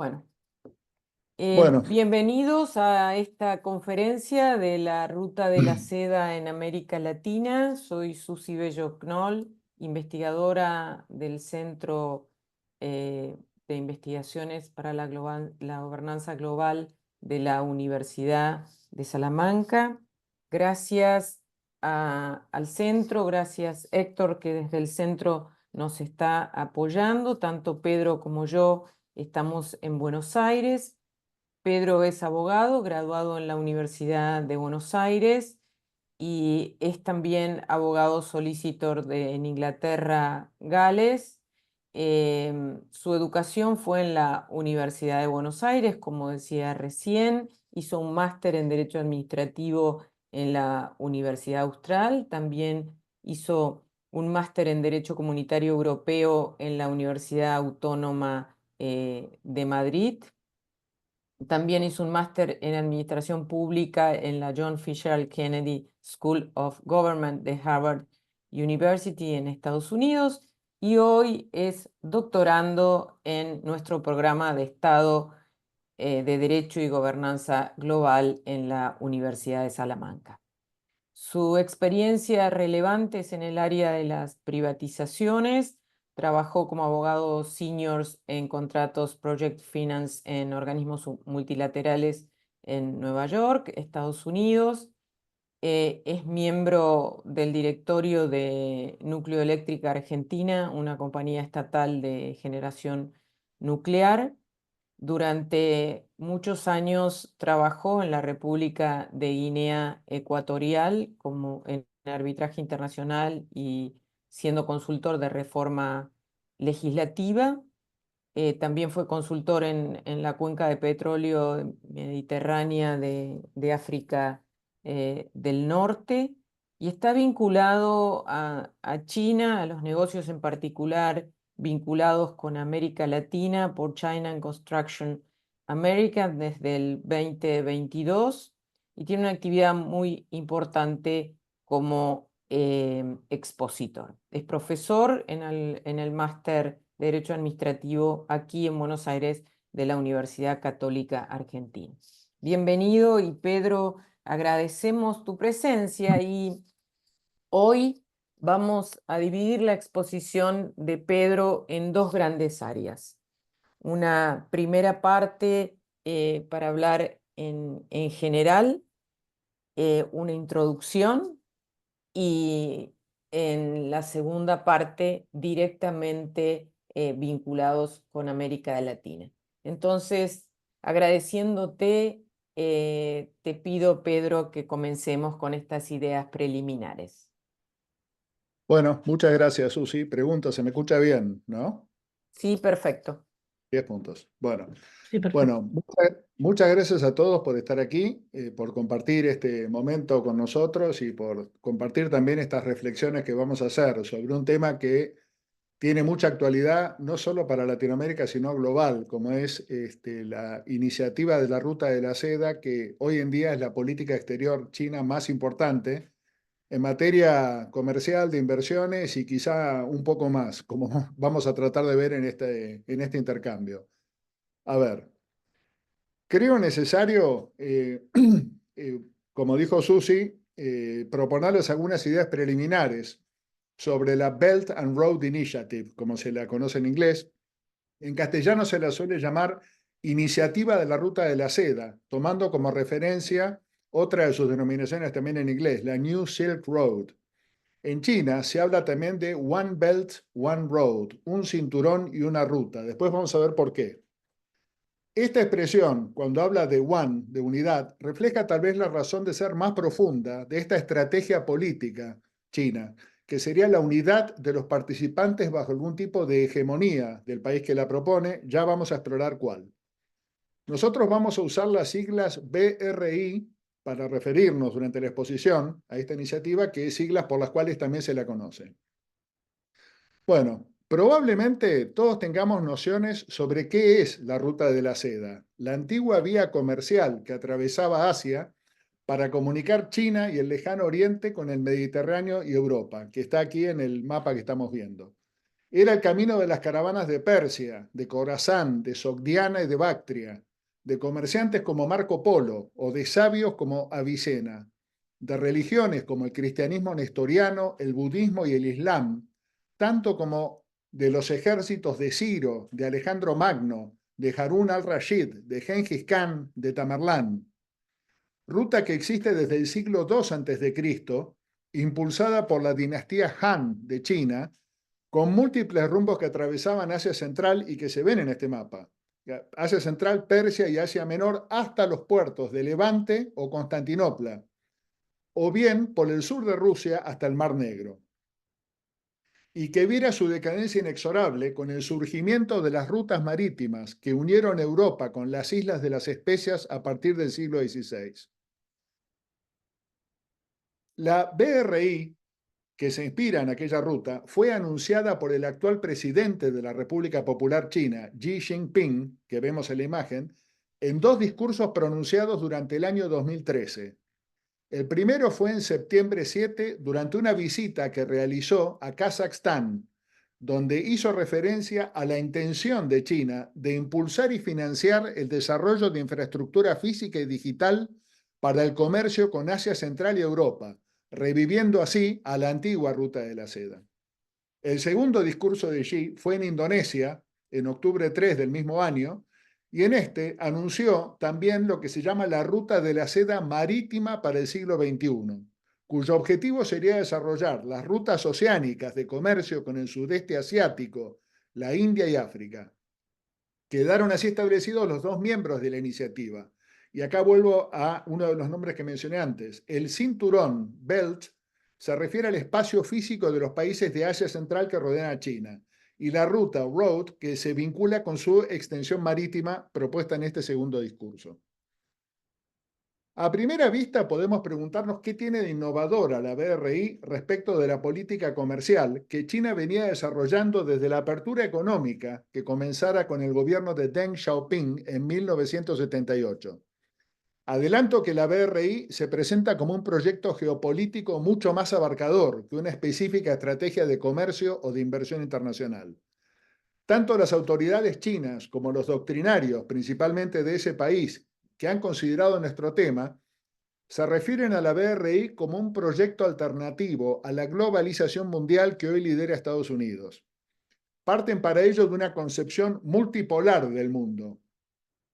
Bueno, Bueno, bienvenidos a esta conferencia de la Ruta de la Seda en América Latina. Soy Susi Bello Knoll, investigadora del Centro de Investigaciones para la Gobernanza Global de la Universidad de Salamanca. Gracias al centro, gracias Héctor, que desde el centro nos está apoyando, tanto Pedro como yo. Estamos en Buenos Aires. Pedro es abogado, graduado en la Universidad de Buenos Aires y es también abogado solicitor en Inglaterra, Gales. Su educación fue en la Universidad de Buenos Aires, como decía recién. Hizo un máster en Derecho Administrativo en la Universidad Austral. También hizo un máster en Derecho Comunitario Europeo en la Universidad Autónoma de Madrid. También hizo un máster en Administración Pública en la John Fisher Kennedy School of Government de Harvard University en Estados Unidos y hoy es doctorando en nuestro programa de Estado de Derecho y Gobernanza Global en la Universidad de Salamanca. Su experiencia relevante es en el área de las privatizaciones. Trabajó como abogado senior en contratos Project Finance en organismos multilaterales en Nueva York, Estados Unidos. Es miembro del directorio de Núcleo Eléctrica Argentina, una compañía estatal de generación nuclear. Durante muchos años trabajó en la República de Guinea Ecuatorial como en arbitraje internacional y siendo consultor de reforma legislativa. También fue consultor en la cuenca de petróleo mediterránea de África del Norte y está vinculado a China, a los negocios en particular vinculados con América Latina por China and Construction America desde el 2022 y tiene una actividad muy importante como expositor. Es profesor en el máster de Derecho Administrativo aquí en Buenos Aires de la Universidad Católica Argentina. Bienvenido y Pedro, agradecemos tu presencia y hoy vamos a dividir la exposición de Pedro en dos grandes áreas. Una primera parte para hablar en general, una introducción y en la segunda parte directamente vinculados con América Latina. Entonces, agradeciéndote, te pido, Pedro, que comencemos con estas ideas preliminares. bueno, muchas gracias, Susi. Pregunta, ¿se me escucha bien, no? Sí, perfecto. 10 puntos. Bueno, Sí, perfecto. bueno, muchas gracias a todos por estar aquí, por compartir este momento con nosotros y por compartir también estas reflexiones que vamos a hacer sobre un tema que tiene mucha actualidad, no solo para Latinoamérica, sino global, como es la iniciativa de la Ruta de la Seda, que hoy en día es la política exterior china más importante en materia comercial, de inversiones y quizá un poco más, como vamos a tratar de ver en este intercambio. A ver, creo necesario, eh, como dijo Susi, proponerles algunas ideas preliminares sobre la Belt and Road Initiative, como se la conoce en inglés. En castellano se la suele llamar Iniciativa de la Ruta de la Seda, tomando como referencia otra de sus denominaciones también en inglés, la New Silk Road. En China se habla también de One Belt, One Road, un cinturón y una ruta. Después vamos a ver por qué. Esta expresión, cuando habla de one, de unidad, refleja tal vez la razón de ser más profunda de esta estrategia política china, que sería la unidad de los participantes bajo algún tipo de hegemonía del país que la propone. Ya vamos a explorar cuál. Nosotros vamos a usar las siglas BRI para referirnos durante la exposición a esta iniciativa, que es siglas por las cuales también se la conoce. Bueno, probablemente todos tengamos nociones sobre qué es la Ruta de la Seda, la antigua vía comercial que atravesaba Asia para comunicar China y el lejano oriente con el Mediterráneo y Europa, que está aquí en el mapa que estamos viendo. Era el camino de las caravanas de Persia, de Corasán, de Sogdiana y de Bactria, de comerciantes como Marco Polo o de sabios como Avicena, de religiones como el cristianismo nestoriano, el budismo y el islam, tanto como de los ejércitos de Ciro, de Alejandro Magno, de Harún al-Rashid, de Gengis Khan, de Tamerlán. Ruta que existe desde el siglo II a.C., impulsada por la dinastía Han de China, con múltiples rumbos que atravesaban Asia Central y que se ven en este mapa. Asia Central, Persia y Asia Menor hasta los puertos de Levante o Constantinopla, o bien por el sur de Rusia hasta el Mar Negro, y que viera su decadencia inexorable con el surgimiento de las rutas marítimas que unieron Europa con las Islas de las Especias a partir del siglo XVI. La BRI, que se inspira en aquella ruta, fue anunciada por el actual presidente de la República Popular China, Xi Jinping, que vemos en la imagen, en dos discursos pronunciados durante el año 2013. El primero fue en septiembre 7, durante una visita que realizó a Kazajstán, donde hizo referencia a la intención de China de impulsar y financiar el desarrollo de infraestructura física y digital para el comercio con Asia Central y Europa, reviviendo así a la antigua ruta de la seda. El segundo discurso de Xi fue en Indonesia, en octubre 3 del mismo año, y en este anunció también lo que se llama la ruta de la seda marítima para el siglo XXI, cuyo objetivo sería desarrollar las rutas oceánicas de comercio con el sudeste asiático, la India y África. Quedaron así establecidos los dos miembros de la iniciativa. Y acá vuelvo a uno de los nombres que mencioné antes. El cinturón, Belt, se refiere al espacio físico de los países de Asia Central que rodean a China. Y la ruta, Road, que se vincula con su extensión marítima propuesta en este segundo discurso. A primera vista podemos preguntarnos qué tiene de innovadora la BRI respecto de la política comercial que China venía desarrollando desde la apertura económica que comenzara con el gobierno de Deng Xiaoping en 1978. Adelanto que la BRI se presenta como un proyecto geopolítico mucho más abarcador que una específica estrategia de comercio o de inversión internacional. Tanto las autoridades chinas como los doctrinarios, principalmente de ese país, que han considerado nuestro tema, se refieren a la BRI como un proyecto alternativo a la globalización mundial que hoy lidera Estados Unidos. Parten para ello de una concepción multipolar del mundo,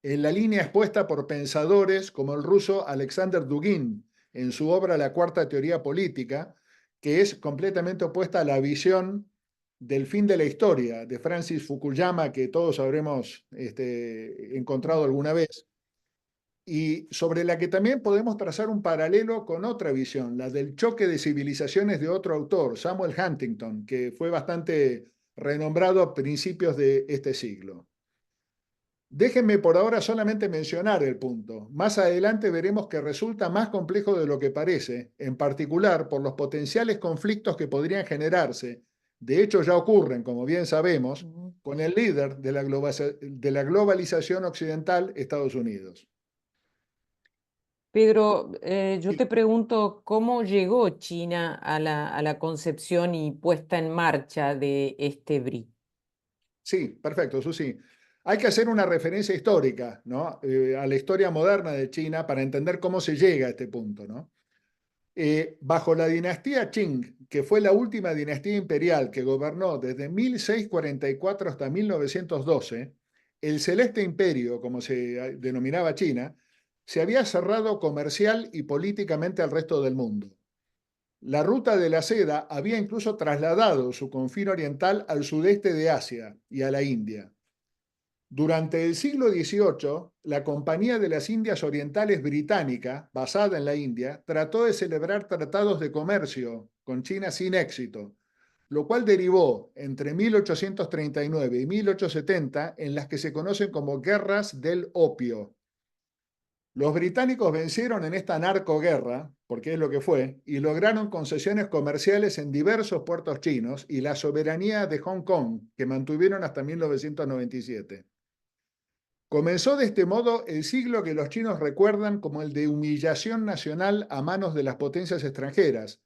en la línea expuesta por pensadores como el ruso Alexander Dugin en su obra La Cuarta Teoría Política, que es completamente opuesta a la visión del fin de la historia de Francis Fukuyama, que todos habremos encontrado alguna vez, y sobre la que también podemos trazar un paralelo con otra visión, la del choque de civilizaciones de otro autor, Samuel Huntington, que fue bastante renombrado a principios de este siglo. Déjenme por ahora solamente mencionar el punto. Más adelante veremos que resulta más complejo de lo que parece, en particular por los potenciales conflictos que podrían generarse. De hecho, ya ocurren, como bien sabemos, con el líder de la globalización occidental, Estados Unidos. Pedro, yo te pregunto, ¿cómo llegó China a la concepción y puesta en marcha de este BRI? Sí, perfecto, Susi. Hay que hacer una referencia histórica, ¿no? A la historia moderna de China para entender cómo se llega a este punto, ¿no? Bajo la dinastía Qing, que fue la última dinastía imperial que gobernó desde 1644 hasta 1912, el Celeste Imperio, como se denominaba China, se había cerrado comercial y políticamente al resto del mundo. La ruta de la seda había incluso trasladado su confín oriental al sudeste de Asia y a la India. Durante el siglo XVIII, la Compañía de las Indias Orientales Británica, basada en la India, trató de celebrar tratados de comercio con China sin éxito, lo cual derivó entre 1839 y 1870 en las que se conocen como guerras del opio. Los británicos vencieron en esta narcoguerra, porque es lo que fue, y lograron concesiones comerciales en diversos puertos chinos y la soberanía de Hong Kong, que mantuvieron hasta 1997. Comenzó de este modo el siglo que los chinos recuerdan como el de humillación nacional a manos de las potencias extranjeras,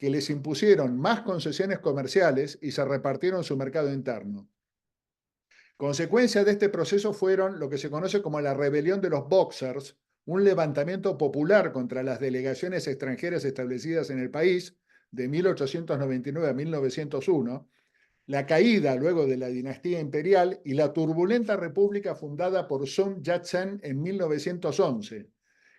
que les impusieron más concesiones comerciales y se repartieron su mercado interno. Consecuencias de este proceso fueron lo que se conoce como la rebelión de los Boxers, un levantamiento popular contra las delegaciones extranjeras establecidas en el país de 1899 a 1901, la caída luego de la dinastía imperial y la turbulenta república fundada por Sun Yat-sen en 1911,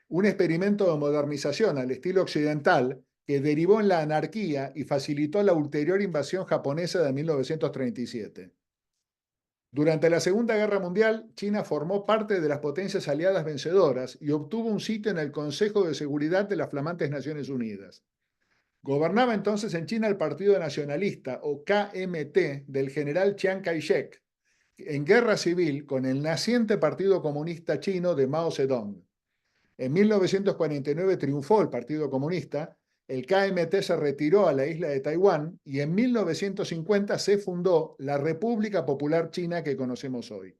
un experimento de modernización al estilo occidental que derivó en la anarquía y facilitó la ulterior invasión japonesa de 1937. Durante la Segunda Guerra Mundial, China formó parte de las potencias aliadas vencedoras y obtuvo un sitio en el Consejo de Seguridad de las flamantes Naciones Unidas. Gobernaba entonces en China el Partido Nacionalista, o KMT, del general Chiang Kai-shek, en guerra civil con el naciente Partido Comunista Chino de Mao Zedong. En 1949 triunfó el Partido Comunista, el KMT se retiró a la isla de Taiwán y en 1950 se fundó la República Popular China que conocemos hoy.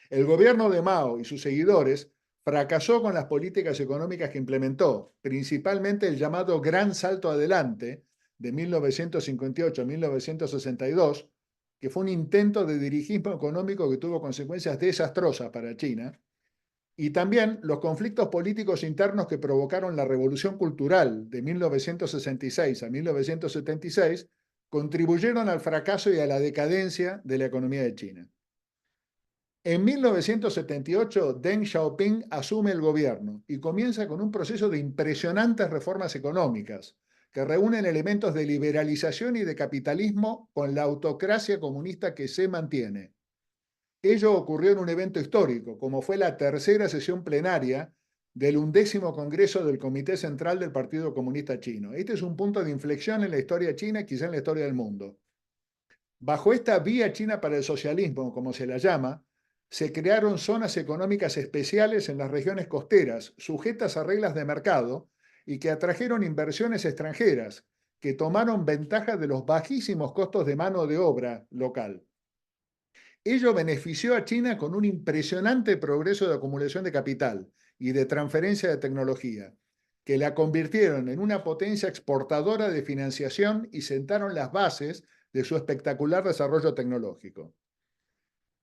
El gobierno de Mao y sus seguidores fracasó con las políticas económicas que implementó, principalmente el llamado Gran Salto Adelante de 1958 a 1962, que fue un intento de dirigismo económico que tuvo consecuencias desastrosas para China, y también los conflictos políticos internos que provocaron la Revolución Cultural de 1966 a 1976 contribuyeron al fracaso y a la decadencia de la economía de China. En 1978, Deng Xiaoping asume el gobierno y comienza con un proceso de impresionantes reformas económicas que reúnen elementos de liberalización y de capitalismo con la autocracia comunista que se mantiene. Ello ocurrió en un evento histórico, como fue la tercera sesión plenaria del 11º Congreso del Comité Central del Partido Comunista Chino. Este es un punto de inflexión en la historia china, quizá en la historia del mundo. Bajo esta vía china para el socialismo, como se la llama, se crearon zonas económicas especiales en las regiones costeras, sujetas a reglas de mercado y que atrajeron inversiones extranjeras, que tomaron ventaja de los bajísimos costos de mano de obra local. Ello benefició a China con un impresionante progreso de acumulación de capital y de transferencia de tecnología, que la convirtieron en una potencia exportadora de financiación y sentaron las bases de su espectacular desarrollo tecnológico.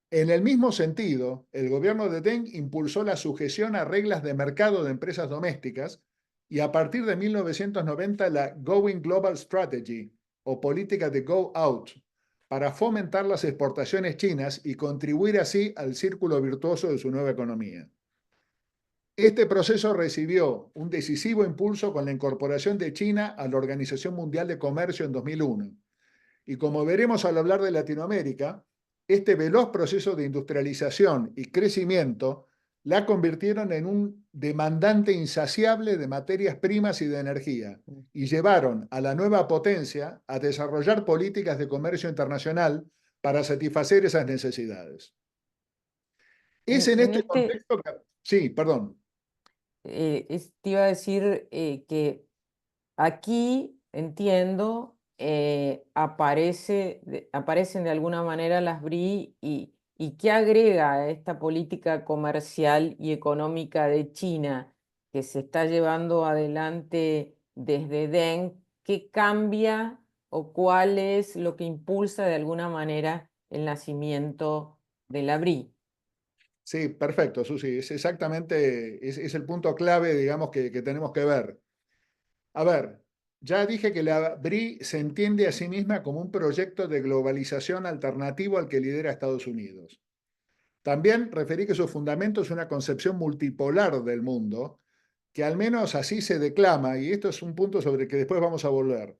En el mismo sentido, el gobierno de Deng impulsó la sujeción a reglas de mercado de empresas domésticas y a partir de 1990 la Going Global Strategy, o política de Go Out, para fomentar las exportaciones chinas y contribuir así al círculo virtuoso de su nueva economía. Este proceso recibió un decisivo impulso con la incorporación de China a la Organización Mundial de Comercio en 2001. Y como veremos al hablar de Latinoamérica, este veloz proceso de industrialización y crecimiento la convirtieron en un demandante insaciable de materias primas y de energía, y llevaron a la nueva potencia a desarrollar políticas de comercio internacional para satisfacer esas necesidades. Es en En este este, contexto que... Sí, perdón. te iba a decir que aquí entiendo, aparecen de alguna manera las BRI y qué agrega a esta política comercial y económica de China que se está llevando adelante desde Deng, qué cambia o cuál es lo que impulsa de alguna manera el nacimiento de la BRI. Sí, perfecto, Susi. Es exactamente, es el punto clave, digamos, que tenemos que ver. A ver, ya dije que la BRI se entiende a sí misma como un proyecto de globalización alternativo al que lidera Estados Unidos. También referí que su fundamento es una concepción multipolar del mundo, que al menos así se declama, y esto es un punto sobre el que después vamos a volver.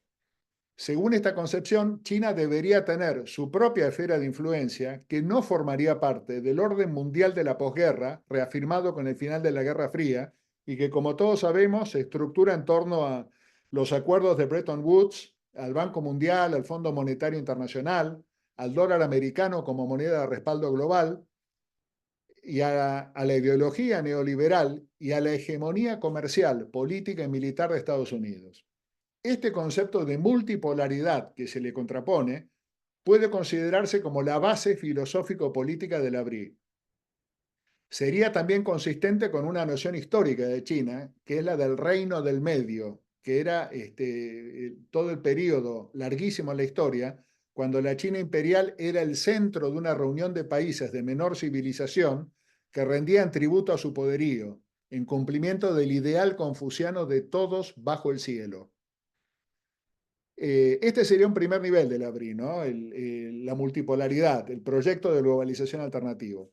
Según esta concepción, China debería tener su propia esfera de influencia que no formaría parte del orden mundial de la posguerra, reafirmado con el final de la Guerra Fría, y que, como todos sabemos, se estructura en torno a los acuerdos de Bretton Woods, al Banco Mundial, al Fondo Monetario Internacional, al dólar americano como moneda de respaldo global, y a la ideología neoliberal y a la hegemonía comercial, política y militar de Estados Unidos. Este concepto de multipolaridad que se le contrapone puede considerarse como la base filosófico-política de la BRI. Sería también consistente con una noción histórica de China, que es la del reino del medio, que era todo el periodo larguísimo en la historia, cuando la China imperial era el centro de una reunión de países de menor civilización que rendían tributo a su poderío, en cumplimiento del ideal confuciano de todos bajo el cielo. Este sería un primer nivel del ABRI, ¿no? La multipolaridad, el proyecto de globalización alternativo.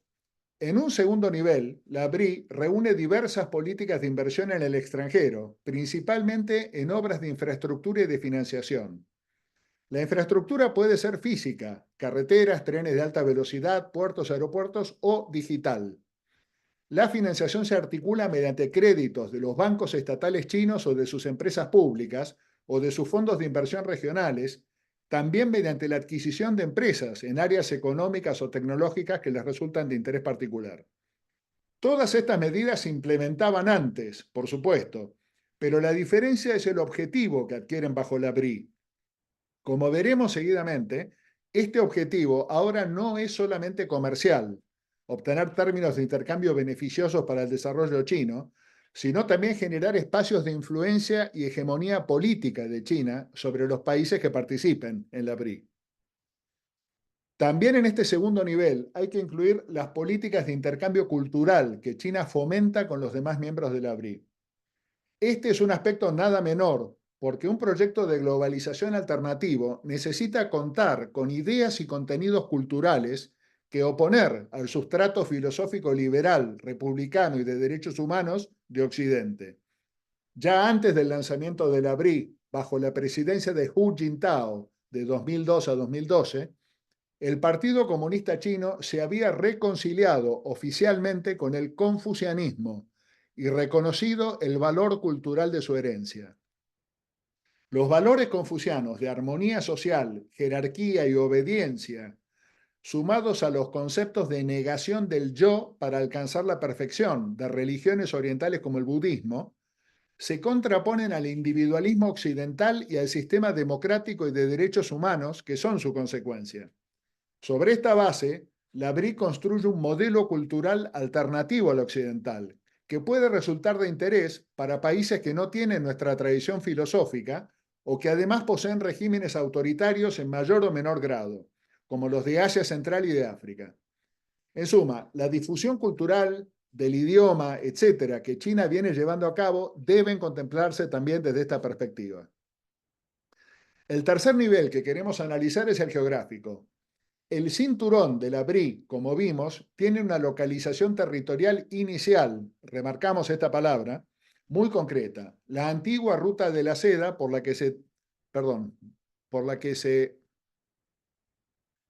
En un segundo nivel, la BRI reúne diversas políticas de inversión en el extranjero, principalmente en obras de infraestructura y de financiación. La infraestructura puede ser física, carreteras, trenes de alta velocidad, puertos, aeropuertos o digital. La financiación se articula mediante créditos de los bancos estatales chinos o de sus empresas públicas o de sus fondos de inversión regionales, también mediante la adquisición de empresas en áreas económicas o tecnológicas que les resultan de interés particular. Todas estas medidas se implementaban antes, por supuesto, pero la diferencia es el objetivo que adquieren bajo la BRI. Como veremos seguidamente, este objetivo ahora no es solamente comercial, obtener términos de intercambio beneficiosos para el desarrollo chino, sino también generar espacios de influencia y hegemonía política de China sobre los países que participen en la BRI. También en este segundo nivel hay que incluir las políticas de intercambio cultural que China fomenta con los demás miembros de la BRI. Este es un aspecto nada menor, porque un proyecto de globalización alternativo necesita contar con ideas y contenidos culturales que oponer al sustrato filosófico liberal, republicano y de derechos humanos de Occidente. Ya antes del lanzamiento de la BRI, bajo la presidencia de Hu Jintao de 2002 a 2012, el Partido Comunista Chino se había reconciliado oficialmente con el confucianismo y reconocido el valor cultural de su herencia. Los valores confucianos de armonía social, jerarquía y obediencia, sumados a los conceptos de negación del yo para alcanzar la perfección de religiones orientales como el budismo, se contraponen al individualismo occidental y al sistema democrático y de derechos humanos que son su consecuencia. Sobre esta base, la BRI construye un modelo cultural alternativo al occidental, que puede resultar de interés para países que no tienen nuestra tradición filosófica o que además poseen regímenes autoritarios en mayor o menor grado, como los de Asia Central y de África. En suma, la difusión cultural del idioma, etcétera, que China viene llevando a cabo, deben contemplarse también desde esta perspectiva. El tercer nivel que queremos analizar es el geográfico. El cinturón de la BRI, como vimos, tiene una localización territorial inicial, remarcamos esta palabra, muy concreta. La antigua ruta de la seda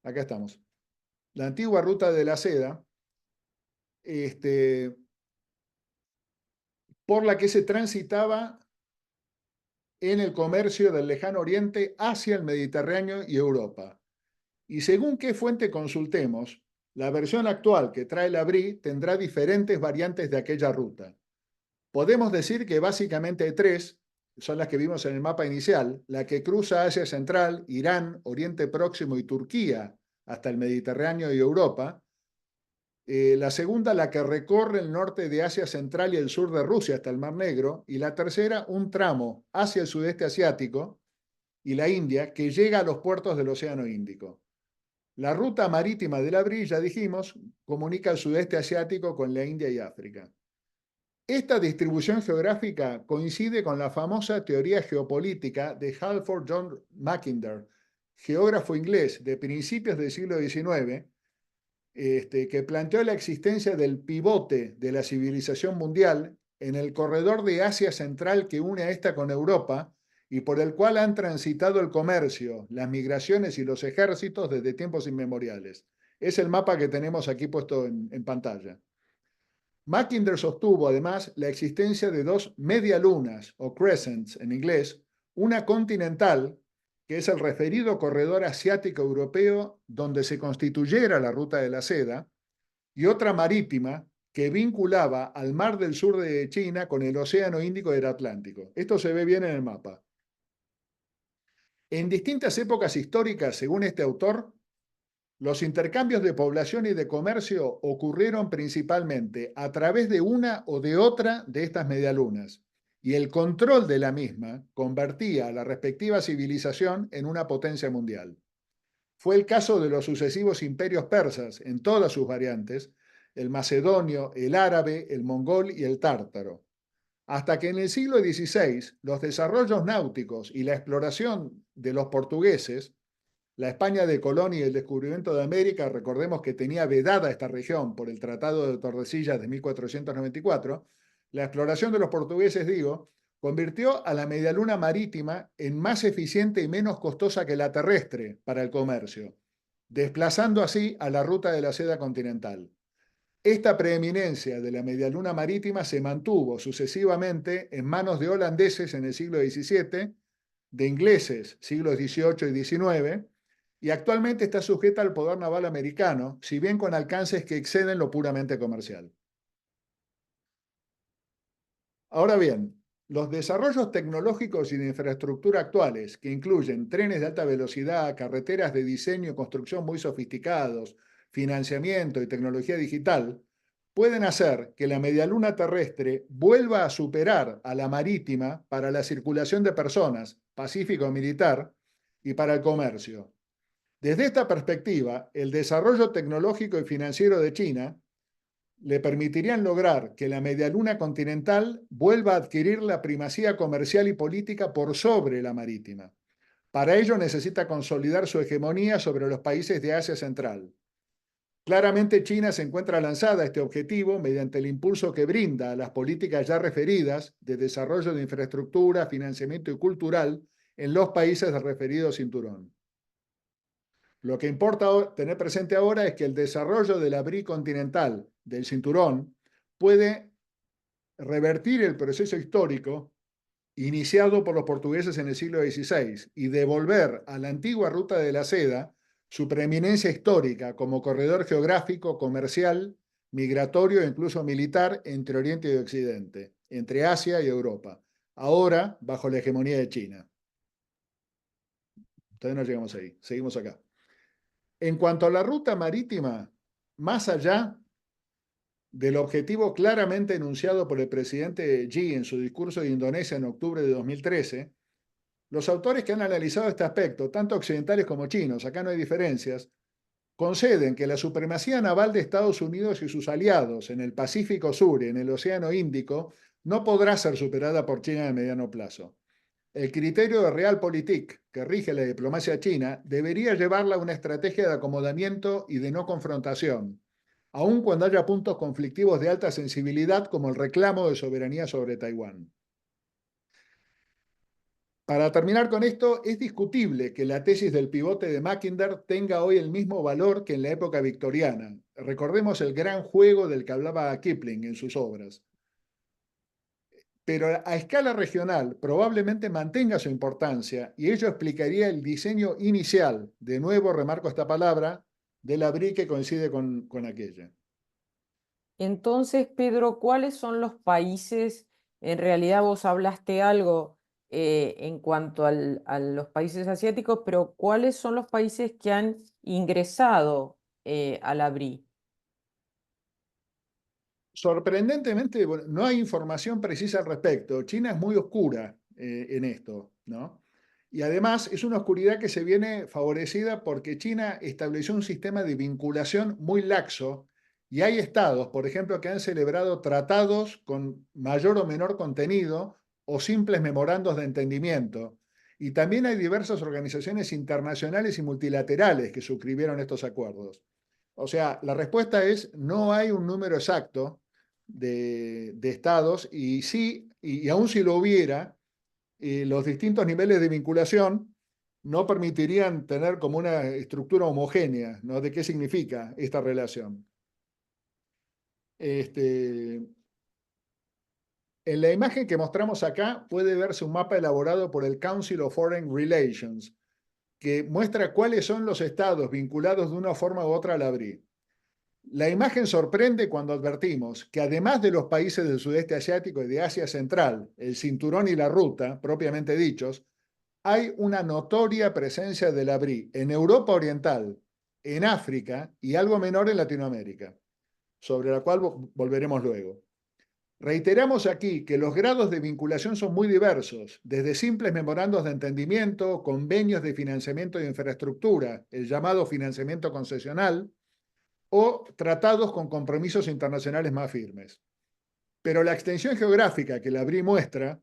acá estamos. La antigua ruta de la seda, por la que se transitaba en el comercio del lejano oriente hacia el Mediterráneo y Europa. Y según qué fuente consultemos, la versión actual que trae la BRI tendrá diferentes variantes de aquella ruta. Podemos decir que básicamente hay tres, son las que vimos en el mapa inicial, la que cruza Asia Central, Irán, Oriente Próximo y Turquía hasta el Mediterráneo y Europa. La segunda, la que recorre el norte de Asia Central y el sur de Rusia hasta el Mar Negro. Y la tercera, un tramo hacia el sudeste asiático y la India que llega a los puertos del Océano Índico. La ruta marítima de la BRI, ya dijimos, comunica el sudeste asiático con la India y África. Esta distribución geográfica coincide con la famosa teoría geopolítica de Halford John Mackinder, geógrafo inglés de principios del siglo XIX, que planteó la existencia del pivote de la civilización mundial en el corredor de Asia Central que une a esta con Europa y por el cual han transitado el comercio, las migraciones y los ejércitos desde tiempos inmemoriales. Es el mapa que tenemos aquí puesto en pantalla. Mackinder sostuvo además la existencia de dos medialunas o crescents en inglés, una continental, que es el referido corredor asiático-europeo donde se constituyera la ruta de la seda, y otra marítima que vinculaba al mar del sur de China con el Océano Índico y el Atlántico. Esto se ve bien en el mapa. En distintas épocas históricas, según este autor, los intercambios de población y de comercio ocurrieron principalmente a través de una o de otra de estas medialunas y el control de la misma convertía a la respectiva civilización en una potencia mundial. Fue el caso de los sucesivos imperios persas en todas sus variantes, el macedonio, el árabe, el mongol y el tártaro, hasta que en el siglo XVI los desarrollos náuticos y la exploración de los portugueses, la España de Colón y el descubrimiento de América, recordemos que tenía vedada esta región por el Tratado de Tordesillas de 1494, la exploración de los portugueses, digo, convirtió a la medialuna marítima en más eficiente y menos costosa que la terrestre para el comercio, desplazando así a la ruta de la seda continental. Esta preeminencia de la medialuna marítima se mantuvo sucesivamente en manos de holandeses en el siglo XVII, de ingleses siglos XVIII y XIX, y actualmente está sujeta al poder naval americano, si bien con alcances que exceden lo puramente comercial. Ahora bien, los desarrollos tecnológicos y de infraestructura actuales, que incluyen trenes de alta velocidad, carreteras de diseño y construcción muy sofisticados, financiamiento y tecnología digital, pueden hacer que la medialuna terrestre vuelva a superar a la marítima para la circulación de personas, pacífico militar, y para el comercio. Desde esta perspectiva, el desarrollo tecnológico y financiero de China le permitirían lograr que la medialuna continental vuelva a adquirir la primacía comercial y política por sobre la marítima. Para ello necesita consolidar su hegemonía sobre los países de Asia Central. Claramente China se encuentra lanzada a este objetivo mediante el impulso que brinda a las políticas ya referidas de desarrollo de infraestructura, financiamiento y cultural en los países del referido cinturón. Lo que importa tener presente ahora es que el desarrollo de la BRI continental del cinturón puede revertir el proceso histórico iniciado por los portugueses en el siglo XVI y devolver a la antigua ruta de la seda su preeminencia histórica como corredor geográfico, comercial, migratorio e incluso militar entre Oriente y Occidente, entre Asia y Europa, ahora bajo la hegemonía de China. Todavía no llegamos ahí, seguimos acá. En cuanto a la ruta marítima, más allá del objetivo claramente enunciado por el presidente Xi en su discurso de Indonesia en octubre de 2013, los autores que han analizado este aspecto, tanto occidentales como chinos, acá no hay diferencias, conceden que la supremacía naval de Estados Unidos y sus aliados en el Pacífico Sur y en el Océano Índico no podrá ser superada por China a mediano plazo. El criterio de Realpolitik que rige la diplomacia china debería llevarla a una estrategia de acomodamiento y de no confrontación, aun cuando haya puntos conflictivos de alta sensibilidad como el reclamo de soberanía sobre Taiwán. Para terminar con esto, es discutible que la tesis del pivote de Mackinder tenga hoy el mismo valor que en la época victoriana. Recordemos el gran juego del que hablaba Kipling en sus obras. Pero a escala regional probablemente mantenga su importancia y ello explicaría el diseño inicial, de nuevo remarco esta palabra, de la BRI que coincide con aquella. Entonces, Pedro, ¿cuáles son los países? En realidad vos hablaste algo en cuanto a los países asiáticos, pero ¿cuáles son los países que han ingresado a la BRI? Sorprendentemente, bueno, no hay información precisa al respecto. China es muy oscura en esto, ¿no? Y además es una oscuridad que se viene favorecida porque China estableció un sistema de vinculación muy laxo y hay estados, por ejemplo, que han celebrado tratados con mayor o menor contenido o simples memorandos de entendimiento. Y también hay diversas organizaciones internacionales y multilaterales que suscribieron estos acuerdos. O sea, la respuesta es no hay un número exacto de estados y sí, y aun si lo hubiera, los distintos niveles de vinculación no permitirían tener como una estructura homogénea, ¿no? ¿De qué significa esta relación? En la imagen que mostramos acá puede verse un mapa elaborado por el Council of Foreign Relations que muestra cuáles son los estados vinculados de una forma u otra a la BRI. La imagen sorprende cuando advertimos que además de los países del sudeste asiático y de Asia Central, el cinturón y la ruta, propiamente dichos, hay una notoria presencia de la BRI en Europa Oriental, en África y algo menor en Latinoamérica, sobre la cual volveremos luego. Reiteramos aquí que los grados de vinculación son muy diversos, desde simples memorandos de entendimiento, convenios de financiamiento de infraestructura, el llamado financiamiento concesional, o tratados con compromisos internacionales más firmes. Pero la extensión geográfica que la BRI muestra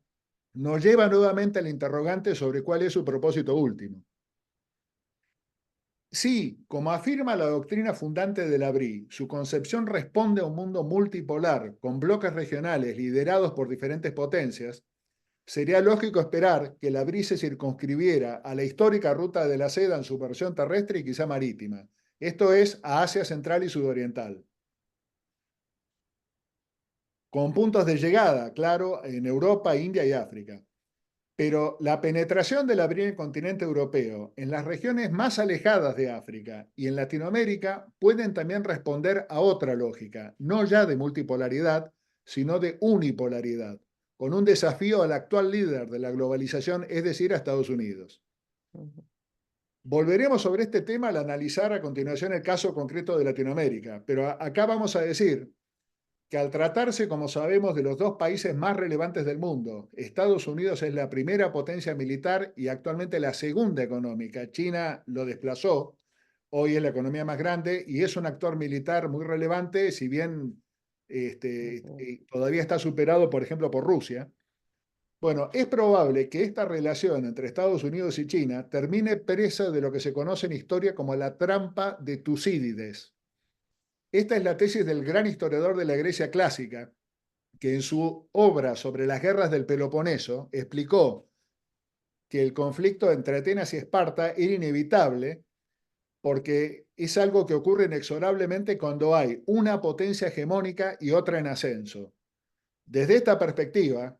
nos lleva nuevamente al interrogante sobre cuál es su propósito último. Sí, como afirma la doctrina fundante de la BRI, su concepción responde a un mundo multipolar, con bloques regionales liderados por diferentes potencias, sería lógico esperar que la BRI se circunscribiera a la histórica ruta de la seda en su versión terrestre y quizá marítima, esto es, a Asia Central y Sudoriental, con puntos de llegada, claro, en Europa, India y África. Pero la penetración de la BRI en el continente europeo, en las regiones más alejadas de África y en Latinoamérica, pueden también responder a otra lógica, no ya de multipolaridad, sino de unipolaridad, con un desafío al actual líder de la globalización, es decir, a Estados Unidos. Volveremos sobre este tema al analizar a continuación el caso concreto de Latinoamérica, pero acá vamos a decir que al tratarse, como sabemos, de los dos países más relevantes del mundo, Estados Unidos es la primera potencia militar y actualmente la segunda económica. China lo desplazó, hoy es la economía más grande y es un actor militar muy relevante, si bien todavía está superado, por ejemplo, por Rusia. Bueno, es probable que esta relación entre Estados Unidos y China termine presa de lo que se conoce en historia como la trampa de Tucídides. Esta es la tesis del gran historiador de la Grecia clásica, que en su obra sobre las guerras del Peloponeso explicó que el conflicto entre Atenas y Esparta era inevitable porque es algo que ocurre inexorablemente cuando hay una potencia hegemónica y otra en ascenso. Desde esta perspectiva,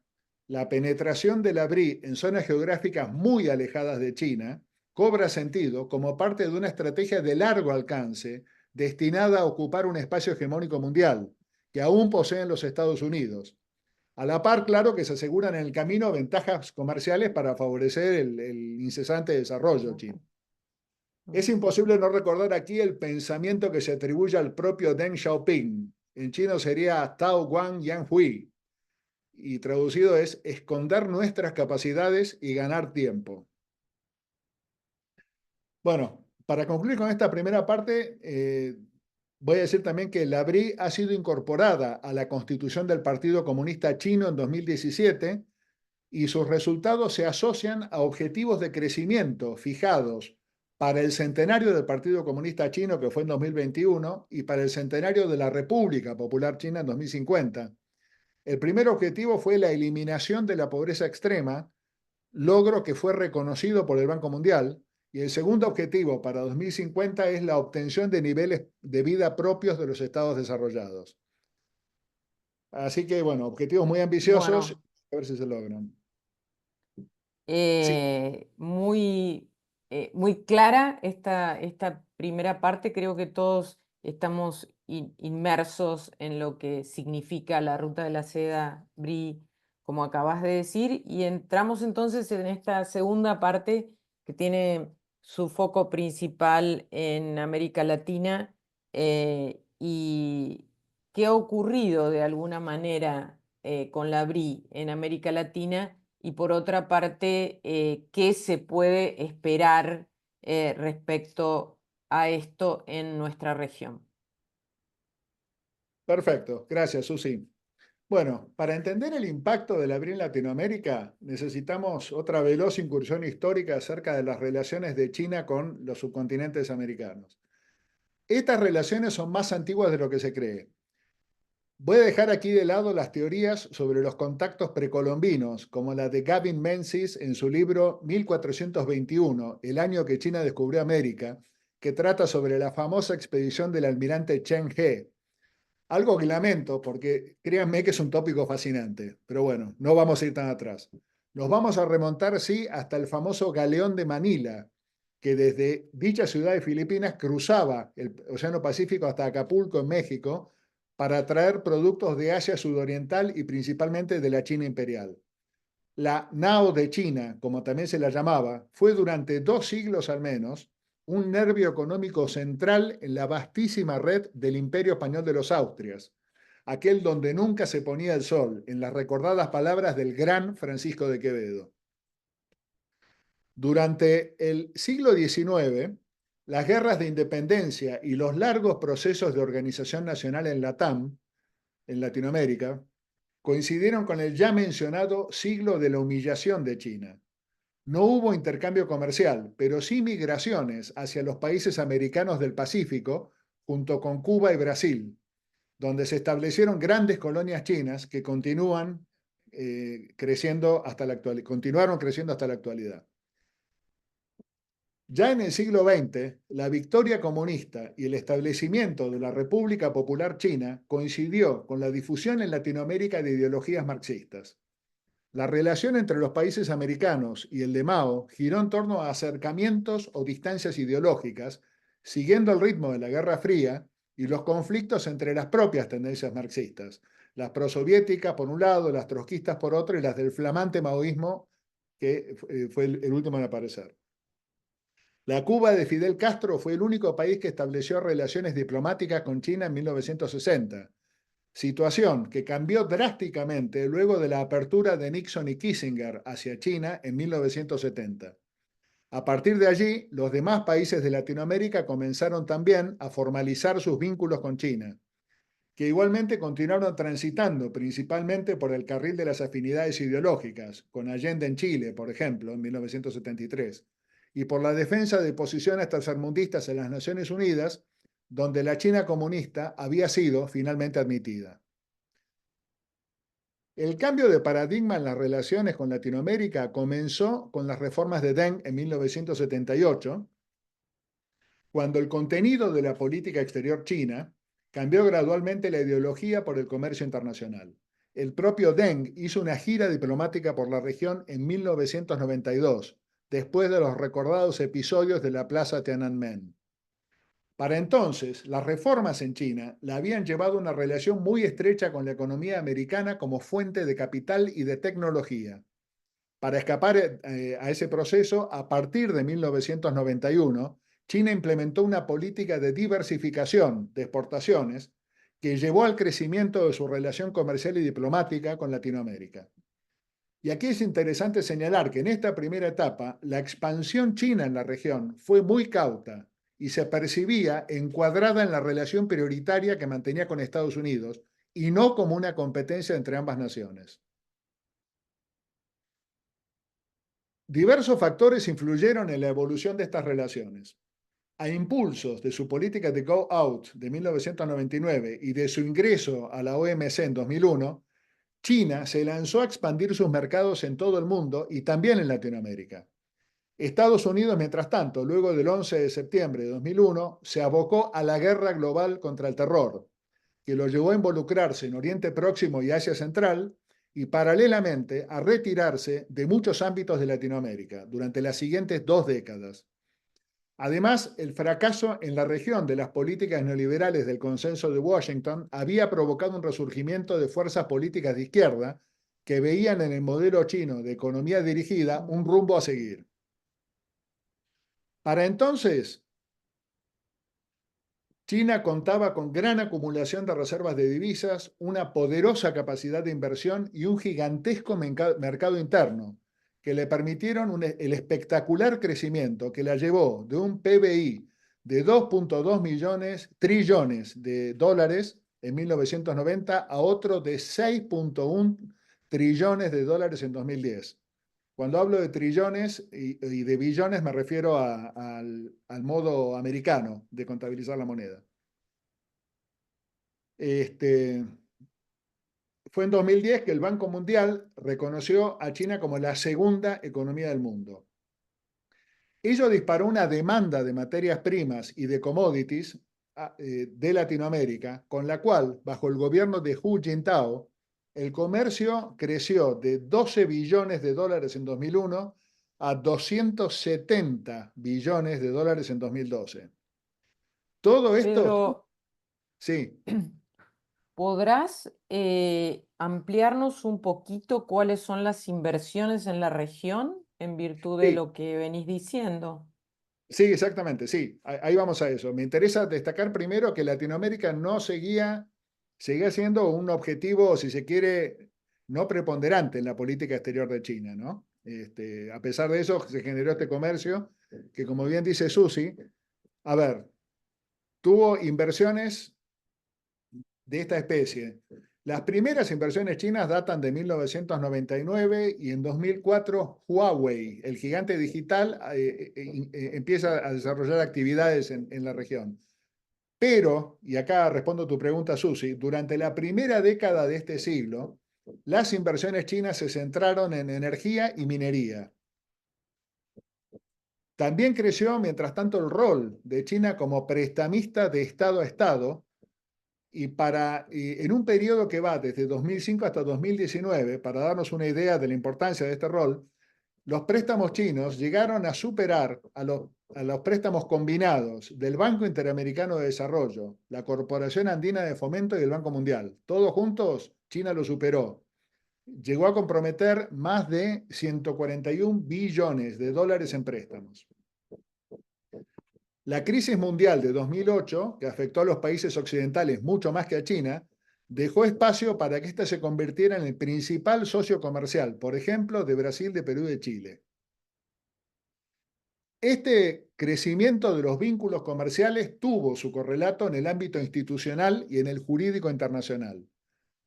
la penetración de la BRI en zonas geográficas muy alejadas de China cobra sentido como parte de una estrategia de largo alcance destinada a ocupar un espacio hegemónico mundial que aún poseen los Estados Unidos. A la par, claro que se aseguran en el camino ventajas comerciales para favorecer el incesante desarrollo chino. Es imposible no recordar aquí el pensamiento que se atribuye al propio Deng Xiaoping. En chino sería Tao Guan Yanhui, y traducido es esconder nuestras capacidades y ganar tiempo. Bueno, para concluir con esta primera parte, voy a decir también que la BRI ha sido incorporada a la Constitución del Partido Comunista Chino en 2017 y sus resultados se asocian a objetivos de crecimiento fijados para el centenario del Partido Comunista Chino, que fue en 2021, y para el centenario de la República Popular China en 2050. El primer objetivo fue la eliminación de la pobreza extrema, logro que fue reconocido por el Banco Mundial, y el segundo objetivo para 2050 es la obtención de niveles de vida propios de los estados desarrollados. Así que, bueno, objetivos muy ambiciosos, Bueno, a ver si se logran. Sí, muy, muy clara esta primera parte. Creo que todos estamos inmersos en lo que significa la ruta de la seda, Bri, como acabas de decir, y entramos entonces en esta segunda parte que tiene su foco principal en América Latina y qué ha ocurrido de alguna manera con la Bri en América Latina y por otra parte, qué se puede esperar respecto a esto en nuestra región. perfecto. Gracias, Susi. Bueno, para entender el impacto del abril en Latinoamérica, necesitamos otra veloz incursión histórica acerca de las relaciones de China con los subcontinentes americanos. Estas relaciones son más antiguas de lo que se cree. Voy a dejar aquí de lado las teorías sobre los contactos precolombinos, como la de Gavin Menzies en su libro 1421, el año que China descubrió América, que trata sobre la famosa expedición del almirante Chen He. Algo que lamento, porque créanme que es un tópico fascinante, pero bueno, no vamos a ir tan atrás. Nos vamos a remontar, sí, hasta el famoso galeón de Manila, que desde dicha ciudad de Filipinas cruzaba el Océano Pacífico hasta Acapulco, en México, para traer productos de Asia Sudoriental y principalmente de la China imperial. La Nao de China, como también se la llamaba, fue durante 2 siglos al menos un nervio económico central en la vastísima red del Imperio Español de los Austrias, aquel donde nunca se ponía el sol, en las recordadas palabras del gran Francisco de Quevedo. Durante el siglo XIX, las guerras de independencia y los largos procesos de organización nacional en Latam, en Latinoamérica, coincidieron con el ya mencionado siglo de la humillación de China. No hubo intercambio comercial, pero sí migraciones hacia los países americanos del Pacífico, junto con Cuba y Brasil, donde se establecieron grandes colonias chinas que continuaron creciendo hasta la actualidad. Ya en el siglo XX, la victoria comunista y el establecimiento de la República Popular China coincidió con la difusión en Latinoamérica de ideologías marxistas. La relación entre los países americanos y el de Mao giró en torno a acercamientos o distancias ideológicas, siguiendo el ritmo de la Guerra Fría y los conflictos entre las propias tendencias marxistas, las prosoviéticas por un lado, las trotskistas por otro y las del flamante maoísmo, que fue el último en aparecer. La Cuba de Fidel Castro fue el único país que estableció relaciones diplomáticas con China en 1960, situación que cambió drásticamente luego de la apertura de Nixon y Kissinger hacia China en 1970. A partir de allí, los demás países de Latinoamérica comenzaron también a formalizar sus vínculos con China, que igualmente continuaron transitando principalmente por el carril de las afinidades ideológicas, con Allende en Chile, por ejemplo, en 1973, y por la defensa de posiciones tercermundistas en las Naciones Unidas, donde la China comunista había sido finalmente admitida. El cambio de paradigma en las relaciones con Latinoamérica comenzó con las reformas de Deng en 1978, cuando el contenido de la política exterior china cambió gradualmente la ideología por el comercio internacional. El propio Deng hizo una gira diplomática por la región en 1992, después de los recordados episodios de la Plaza Tiananmen. Para entonces, las reformas en China la habían llevado a una relación muy estrecha con la economía americana como fuente de capital y de tecnología. Para escapar a ese proceso, a partir de 1991, China implementó una política de diversificación de exportaciones que llevó al crecimiento de su relación comercial y diplomática con Latinoamérica. Y aquí es interesante señalar que en esta primera etapa la expansión china en la región fue muy cauta y se percibía encuadrada en la relación prioritaria que mantenía con Estados Unidos y no como una competencia entre ambas naciones. Diversos factores influyeron en la evolución de estas relaciones. A impulsos de su política de Go Out de 1999 y de su ingreso a la OMC en 2001, China se lanzó a expandir sus mercados en todo el mundo y también en Latinoamérica. Estados Unidos, mientras tanto, luego del 11 de septiembre de 2001, se abocó a la guerra global contra el terror, que lo llevó a involucrarse en Oriente Próximo y Asia Central y paralelamente a retirarse de muchos ámbitos de Latinoamérica durante las siguientes 2 décadas. Además, el fracaso en la región de las políticas neoliberales del consenso de Washington había provocado un resurgimiento de fuerzas políticas de izquierda que veían en el modelo chino de economía dirigida un rumbo a seguir. Para entonces, China contaba con gran acumulación de reservas de divisas, una poderosa capacidad de inversión y un gigantesco mercado interno que le permitieron el espectacular crecimiento que la llevó de un PBI de 2,2 trillones de dólares en 1990 a otro de 6,1 trillones de dólares en 2010. Cuando hablo de trillones y de billones me refiero al modo americano de contabilizar la moneda. Fue en 2010 que el Banco Mundial reconoció a China como la segunda economía del mundo. Ello disparó una demanda de materias primas y de commodities de Latinoamérica, con la cual, bajo el gobierno de Hu Jintao, el comercio creció de 12 billones de dólares en 2001 a 270 billones de dólares en 2012. Todo esto, Pedro, sí, ¿podrás ampliarnos un poquito cuáles son las inversiones en la región en virtud de sí, lo que venís diciendo? sí, exactamente, sí, ahí vamos a eso. Me interesa destacar primero que Latinoamérica no seguía seguía siendo un objetivo, si se quiere, no preponderante en la política exterior de China, ¿no? A pesar de eso, se generó este comercio que, como bien dice Susi, a ver, tuvo inversiones de esta especie. Las primeras inversiones chinas datan de 1999 y en 2004 Huawei, el gigante digital, empieza a desarrollar actividades en la región. Pero, y acá respondo tu pregunta, Susi, durante la primera década de este siglo, las inversiones chinas se centraron en energía y minería. También creció, mientras tanto, el rol de China como prestamista de Estado a Estado en un periodo que va desde 2005 hasta 2019, para darnos una idea de la importancia de este rol, los préstamos chinos llegaron a superar a los préstamos combinados del Banco Interamericano de Desarrollo, la Corporación Andina de Fomento y el Banco Mundial. Todos juntos, China lo superó. Llegó a comprometer más de 141 billones de dólares en préstamos. La crisis mundial de 2008, que afectó a los países occidentales mucho más que a China, dejó espacio para que ésta se convirtiera en el principal socio comercial, por ejemplo, de Brasil, de Perú y de Chile. Este crecimiento de los vínculos comerciales tuvo su correlato en el ámbito institucional y en el jurídico internacional.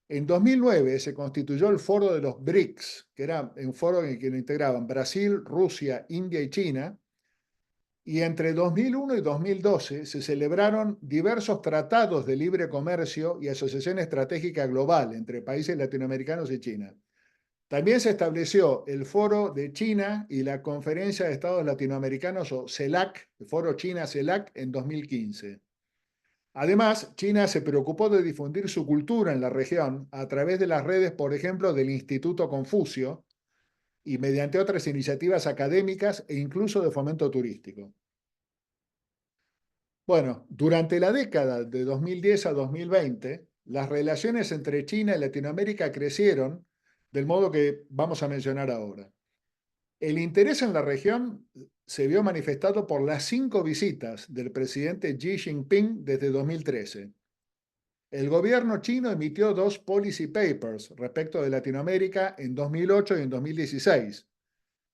En 2009 se constituyó el Foro de los BRICS, que era un foro en el que lo integraban Brasil, Rusia, India y China, y entre 2001 y 2012 se celebraron diversos tratados de libre comercio y asociación estratégica global entre países latinoamericanos y China. También se estableció el Foro de China y la Conferencia de Estados Latinoamericanos, o CELAC, el Foro China-CELAC, en 2015. Además, China se preocupó de difundir su cultura en la región a través de las redes, por ejemplo, del Instituto Confucio, y mediante otras iniciativas académicas e incluso de fomento turístico. Bueno, durante la década de 2010 a 2020, las relaciones entre China y Latinoamérica crecieron del modo que vamos a mencionar ahora. El interés en la región se vio manifestado por las 5 visitas del presidente Xi Jinping desde 2013. El gobierno chino emitió 2 policy papers respecto de Latinoamérica en 2008 y en 2016,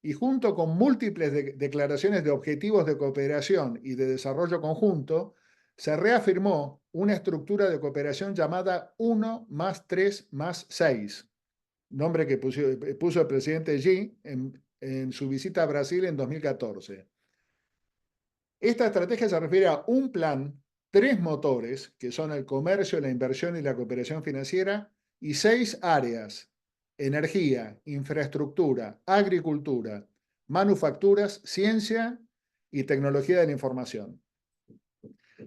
y junto con múltiples declaraciones de objetivos de cooperación y de desarrollo conjunto, se reafirmó una estructura de cooperación llamada 1+3+6, nombre que puso el presidente Xi en su visita a Brasil en 2014. Esta estrategia se refiere a un plan, 3 motores, que son el comercio, la inversión y la cooperación financiera, y 6 áreas: energía, infraestructura, agricultura, manufacturas, ciencia y tecnología de la información.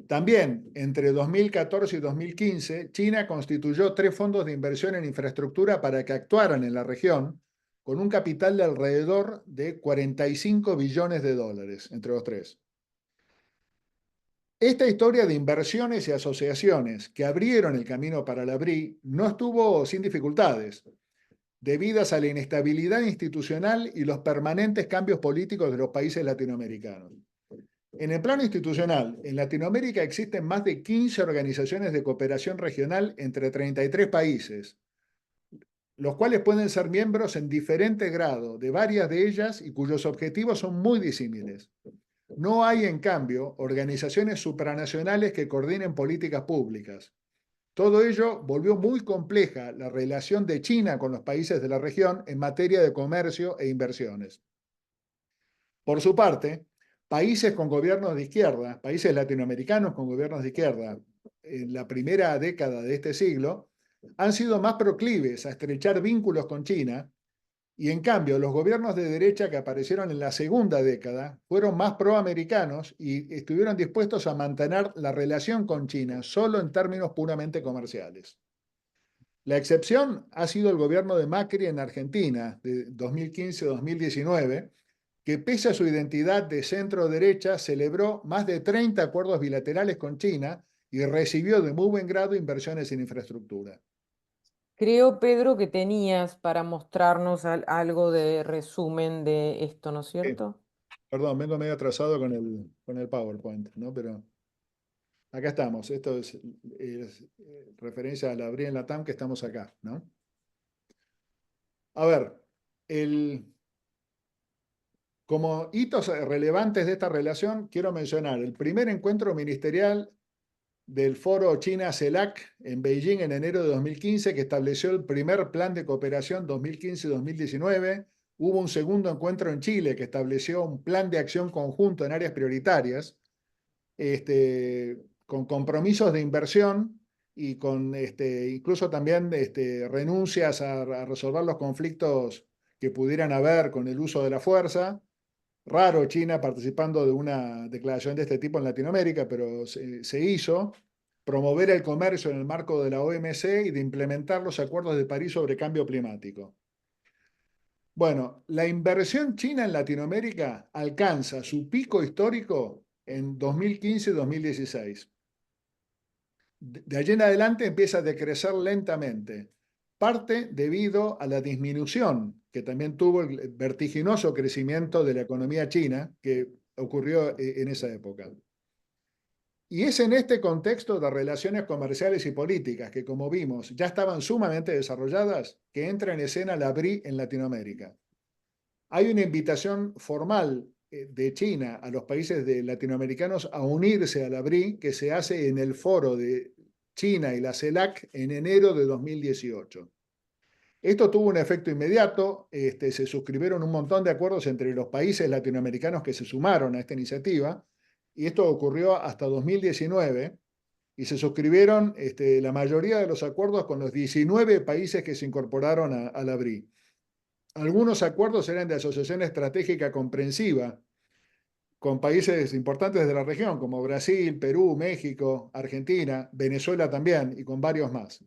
También, entre 2014 y 2015, China constituyó 3 fondos de inversión en infraestructura para que actuaran en la región, con un capital de alrededor de 45 billones de dólares entre los 3. Esta historia de inversiones y asociaciones que abrieron el camino para la BRI no estuvo sin dificultades, debidas a la inestabilidad institucional y los permanentes cambios políticos de los países latinoamericanos. En el plano institucional, en Latinoamérica existen más de 15 organizaciones de cooperación regional entre 33 países, los cuales pueden ser miembros en diferente grado de varias de ellas y cuyos objetivos son muy disímiles. No hay, en cambio, organizaciones supranacionales que coordinen políticas públicas. Todo ello volvió muy compleja la relación de China con los países de la región en materia de comercio e inversiones. Por su parte, países con gobiernos de izquierda, países latinoamericanos con gobiernos de izquierda, en la primera década de este siglo, han sido más proclives a estrechar vínculos con China, y en cambio los gobiernos de derecha que aparecieron en la segunda década fueron más proamericanos y estuvieron dispuestos a mantener la relación con China solo en términos puramente comerciales. La excepción ha sido el gobierno de Macri en Argentina de 2015-2019, que pese a su identidad de centro-derecha celebró más de 30 acuerdos bilaterales con China y recibió de muy buen grado inversiones en infraestructura. Creo, Pedro, que tenías para mostrarnos algo de resumen de esto, ¿no es Sí, cierto? perdón, vengo medio atrasado con el PowerPoint, ¿no? Pero Acá estamos. Esto es referencia a la BRI en la TAM que estamos acá, ¿no? A ver, como hitos relevantes de esta relación, quiero mencionar el primer encuentro ministerial del Foro China-CELAC en Beijing en enero de 2015, que estableció el primer plan de cooperación 2015-2019. Hubo un segundo encuentro en Chile que estableció un plan de acción conjunto en áreas prioritarias, con compromisos de inversión y con incluso también renuncias a resolver los conflictos que pudieran haber con el uso de la fuerza. Raro China participando de una declaración de este tipo en Latinoamérica, pero se hizo. Promover el comercio en el marco de la OMC y de implementar los acuerdos de París sobre cambio climático. Bueno, la inversión china en Latinoamérica alcanza su pico histórico en 2015-2016. De allí en adelante empieza a decrecer lentamente, parte debido a la disminución que también tuvo el vertiginoso crecimiento de la economía china que ocurrió en esa época. Y es en este contexto de relaciones comerciales y políticas que, como vimos, ya estaban sumamente desarrolladas, que entra en escena la BRI en Latinoamérica. Hay una invitación formal de China a los países latinoamericanos a unirse a la BRI que se hace en el foro de China y la CELAC en enero de 2018. Esto tuvo un efecto inmediato, se suscribieron un montón de acuerdos entre los países latinoamericanos que se sumaron a esta iniciativa, y esto ocurrió hasta 2019, y se suscribieron la mayoría de los acuerdos con los 19 países que se incorporaron a la BRI. Algunos acuerdos eran de asociación estratégica comprensiva con países importantes de la región, como Brasil, Perú, México, Argentina, Venezuela también, y con varios más.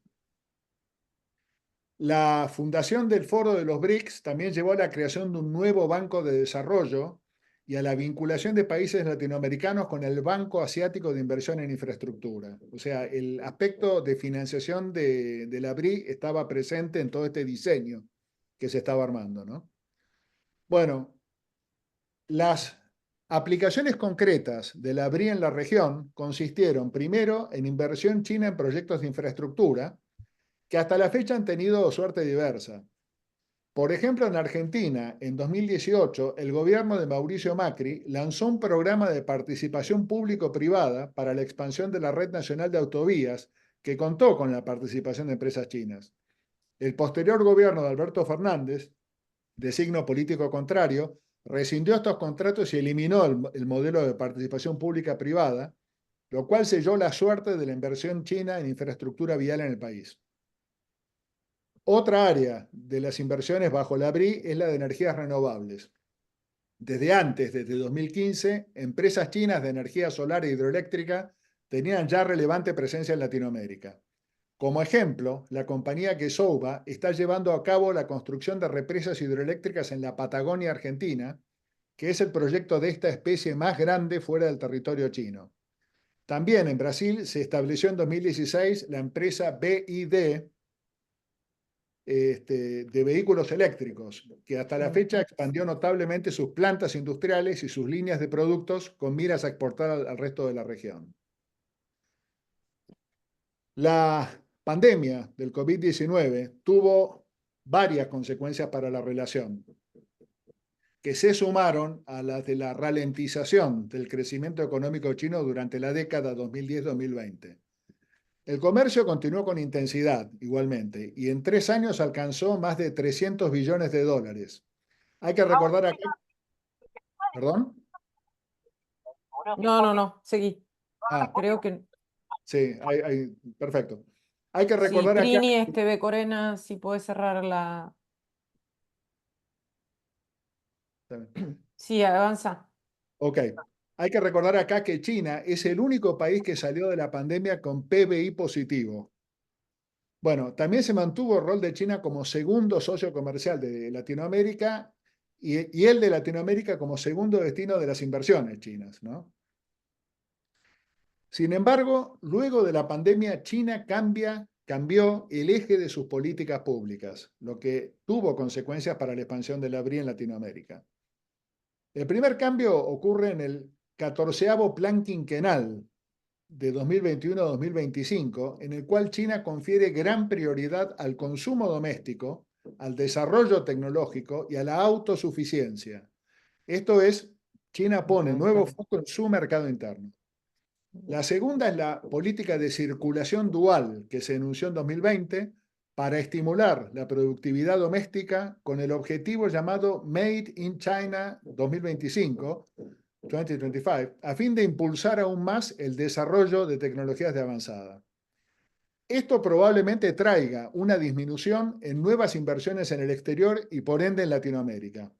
La fundación del Foro de los BRICS también llevó a la creación de un nuevo banco de desarrollo y a la vinculación de países latinoamericanos con el Banco Asiático de Inversión en Infraestructura. O sea, el aspecto de financiación de la BRI estaba presente en todo este diseño que se estaba armando, ¿no? Bueno, las aplicaciones concretas de la BRI en la región consistieron primero en inversión china en proyectos de infraestructura, que hasta la fecha han tenido suerte diversa. Por ejemplo, en Argentina, en 2018, el gobierno de Mauricio Macri lanzó un programa de participación público-privada para la expansión de la red nacional de autovías, que contó con la participación de empresas chinas. El posterior gobierno de Alberto Fernández, de signo político contrario, rescindió estos contratos y eliminó el modelo de participación pública-privada, lo cual selló la suerte de la inversión china en infraestructura vial en el país. Otra área de las inversiones bajo la BRI es la de energías renovables. Desde 2015, empresas chinas de energía solar e hidroeléctrica tenían ya relevante presencia en Latinoamérica. Como ejemplo, la compañía Gesouba está llevando a cabo la construcción de represas hidroeléctricas en la Patagonia Argentina, que es el proyecto de esta especie más grande fuera del territorio chino. También en Brasil se estableció en 2016 la empresa BID, de vehículos eléctricos, que hasta la fecha expandió notablemente sus plantas industriales y sus líneas de productos con miras a exportar al resto de la región. La pandemia del COVID-19 tuvo varias consecuencias para la relación, que se sumaron a las de la ralentización del crecimiento económico chino durante la década 2010-2020. El comercio continuó con intensidad igualmente y en 3 años alcanzó más de 300 billones de dólares. Hay que recordar acá, perdón. No, seguí. Ah, Creo que sí, perfecto. Hay que sí, recordar acá. Trini, Corena, si puede cerrar la. Sí, avanza. Ok. Hay que recordar acá que China es el único país que salió de la pandemia con PBI positivo. Bueno, también se mantuvo el rol de China como segundo socio comercial de Latinoamérica y el de Latinoamérica como segundo destino de las inversiones chinas, ¿no? Sin embargo, luego de la pandemia, China cambió el eje de sus políticas públicas, lo que tuvo consecuencias para la expansión de la BRI en Latinoamérica. El primer cambio ocurre en el 14º plan quinquenal de 2021 a 2025, en el cual China confiere gran prioridad al consumo doméstico, al desarrollo tecnológico y a la autosuficiencia. Esto es, China pone nuevo Interesante. foco en su mercado interno. La segunda es la política de circulación dual que se anunció en 2020 para estimular la productividad doméstica con el objetivo llamado Made in China 2025, 2025, a fin de impulsar aún más el desarrollo de tecnologías de avanzada. Esto probablemente traiga una disminución en nuevas inversiones en el exterior y por ende en Latinoamérica,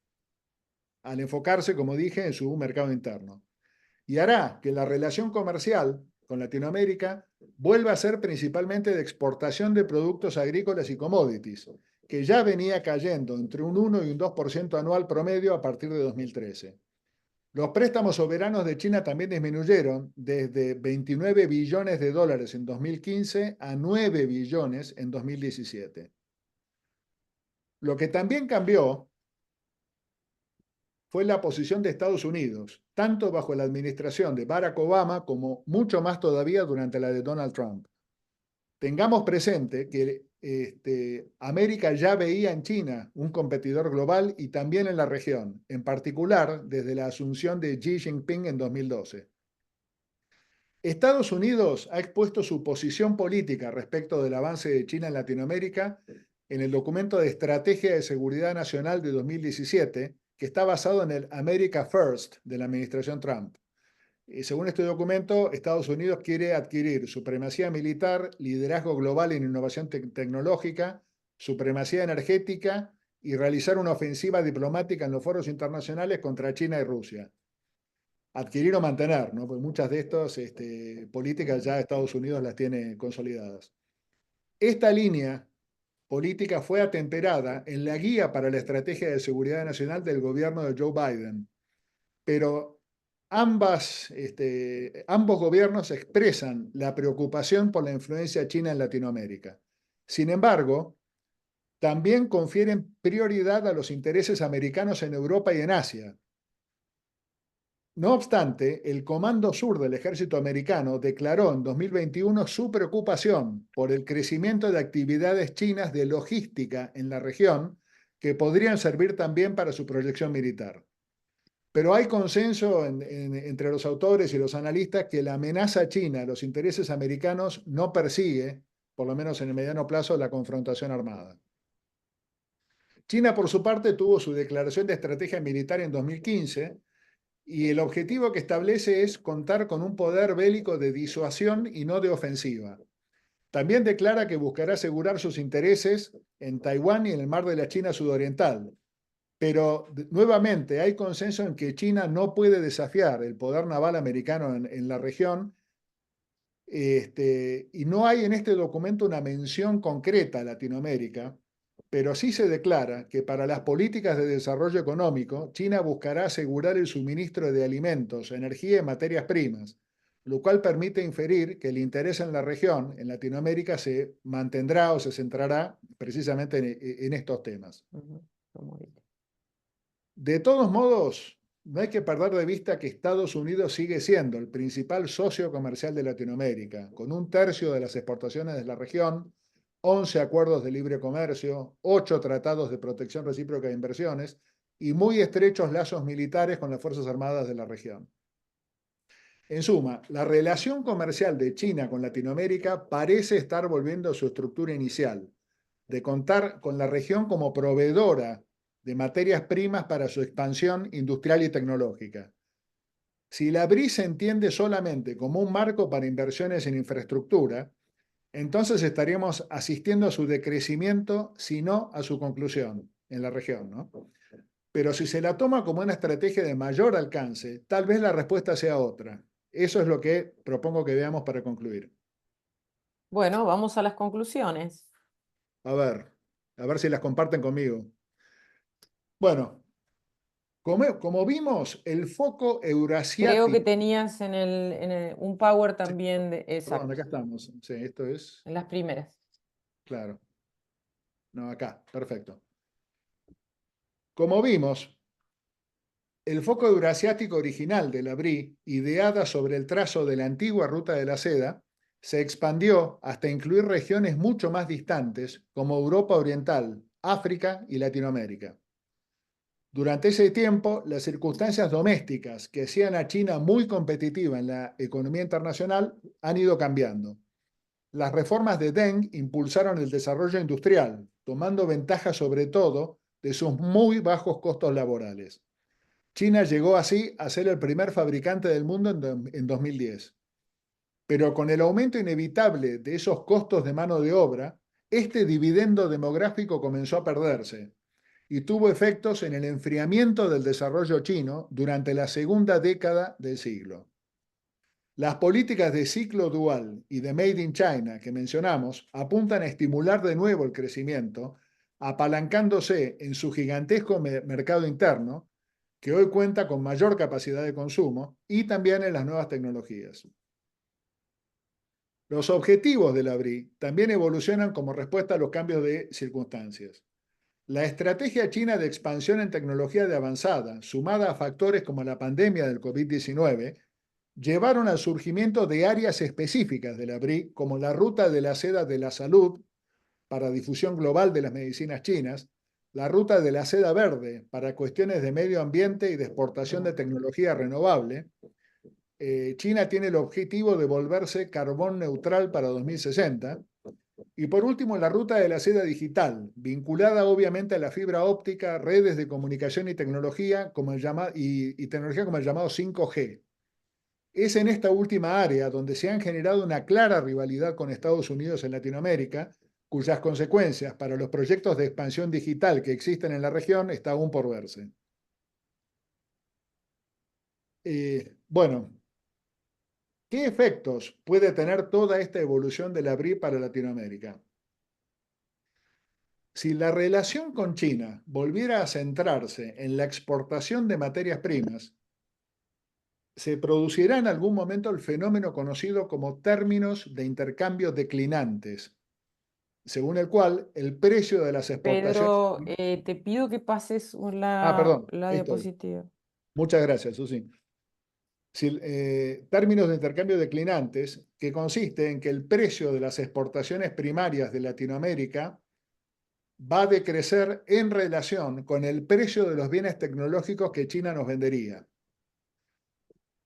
al enfocarse, como dije, en su mercado interno. Y hará que la relación comercial con Latinoamérica vuelva a ser principalmente de exportación de productos agrícolas y commodities, que ya venía cayendo entre un 1 y un 2% anual promedio a partir de 2013. Los préstamos soberanos de China también disminuyeron desde 29 billones de dólares en 2015 a 9 billones en 2017. Lo que también cambió fue la posición de Estados Unidos, tanto bajo la administración de Barack Obama como mucho más todavía durante la de Donald Trump. Tengamos presente que América ya veía en China un competidor global y también en la región, en particular desde la asunción de Xi Jinping en 2012. Estados Unidos ha expuesto su posición política respecto del avance de China en Latinoamérica en el documento de Estrategia de Seguridad Nacional de 2017, que está basado en el America First de la administración Trump. Según este documento, Estados Unidos quiere adquirir supremacía militar, liderazgo global en innovación tecnológica, supremacía energética y realizar una ofensiva diplomática en los foros internacionales contra China y Rusia. Adquirir o mantener, ¿no? Porque muchas de estas políticas ya Estados Unidos las tiene consolidadas. Esta línea política fue atemperada en la guía para la estrategia de seguridad nacional del gobierno de Joe Biden, pero ambos gobiernos expresan la preocupación por la influencia china en Latinoamérica. Sin embargo, también confieren prioridad a los intereses americanos en Europa y en Asia. No obstante, el Comando Sur del Ejército Americano declaró en 2021 su preocupación por el crecimiento de actividades chinas de logística en la región que podrían servir también para su proyección militar. Pero hay consenso entre los autores y los analistas que la amenaza china a los intereses americanos no persigue, por lo menos en el mediano plazo, la confrontación armada. China, por su parte, tuvo su declaración de estrategia militar en 2015 y el objetivo que establece es contar con un poder bélico de disuasión y no de ofensiva. También declara que buscará asegurar sus intereses en Taiwán y en el mar de la China sudoriental. Pero nuevamente hay consenso en que China no puede desafiar el poder naval americano en la región, y no hay en este documento una mención concreta a Latinoamérica, pero sí se declara que para las políticas de desarrollo económico, China buscará asegurar el suministro de alimentos, energía y materias primas, lo cual permite inferir que el interés en la región, en Latinoamérica, se mantendrá o se centrará precisamente en estos temas. De todos modos, no hay que perder de vista que Estados Unidos sigue siendo el principal socio comercial de Latinoamérica, con un tercio de las exportaciones de la región, 11 acuerdos de libre comercio, 8 tratados de protección recíproca de inversiones y muy estrechos lazos militares con las Fuerzas Armadas de la región. En suma, la relación comercial de China con Latinoamérica parece estar volviendo a su estructura inicial, de contar con la región como proveedora de materias primas para su expansión industrial y tecnológica. Si la BRICS se entiende solamente como un marco para inversiones en infraestructura, entonces estaríamos asistiendo a su decrecimiento, si no a su conclusión en la región, ¿no? Pero si se la toma como una estrategia de mayor alcance, tal vez la respuesta sea otra. Eso es lo que propongo que veamos para concluir. Bueno, vamos a las conclusiones. A ver si las comparten conmigo. Bueno, como vimos, el foco Creo que eurasiático. tenías un power Sí, también, perdón, exacto, acá estamos. Sí, esto es, en las primeras. claro. No, acá, perfecto. Como vimos, El foco euroasiático original de la BRI, ideada sobre el trazo de la antigua ruta de la seda, se expandió hasta incluir regiones mucho más distantes como Europa Oriental, África y Latinoamérica. Durante ese tiempo, las circunstancias domésticas que hacían a China muy competitiva en la economía internacional han ido cambiando. Las reformas de Deng impulsaron el desarrollo industrial, tomando ventaja sobre todo de sus muy bajos costos laborales. China llegó así a ser el primer fabricante del mundo en 2010. Pero con el aumento inevitable de esos costos de mano de obra, este dividendo demográfico comenzó a perderse y tuvo efectos en el enfriamiento del desarrollo chino durante la segunda década del siglo. Las políticas de ciclo dual y de Made in China que mencionamos apuntan a estimular de nuevo el crecimiento, apalancándose en su gigantesco mercado interno, que hoy cuenta con mayor capacidad de consumo, y también en las nuevas tecnologías. Los objetivos de la BRI también evolucionan como respuesta a los cambios de circunstancias. La estrategia china de expansión en tecnología de avanzada, sumada a factores como la pandemia del COVID-19, llevaron al surgimiento de áreas específicas de la BRI, como la Ruta de la Seda de la Salud para difusión global de las medicinas chinas, la Ruta de la Seda Verde para cuestiones de medio ambiente y de exportación de tecnología renovable. China tiene el objetivo de volverse carbón neutral para 2060. Y por último, la ruta de la seda digital, vinculada obviamente a la fibra óptica, redes de comunicación y tecnología como tecnología como el llamado 5G. Es en esta última área donde se han generado una clara rivalidad con Estados Unidos en Latinoamérica, cuyas consecuencias para los proyectos de expansión digital que existen en la región está aún por verse. Bueno, ¿qué efectos puede tener toda esta evolución de la BRI para Latinoamérica? Si la relación con China volviera a centrarse en la exportación de materias primas, se producirá en algún momento el fenómeno conocido como términos de intercambio declinantes, según el cual el precio de las exportaciones... Pedro, te pido que pases Perdón, la ahí estoy. diapositiva. Muchas gracias, Susi. Términos de intercambio declinantes, que consiste en que el precio de las exportaciones primarias de Latinoamérica va a decrecer en relación con el precio de los bienes tecnológicos que China nos vendería.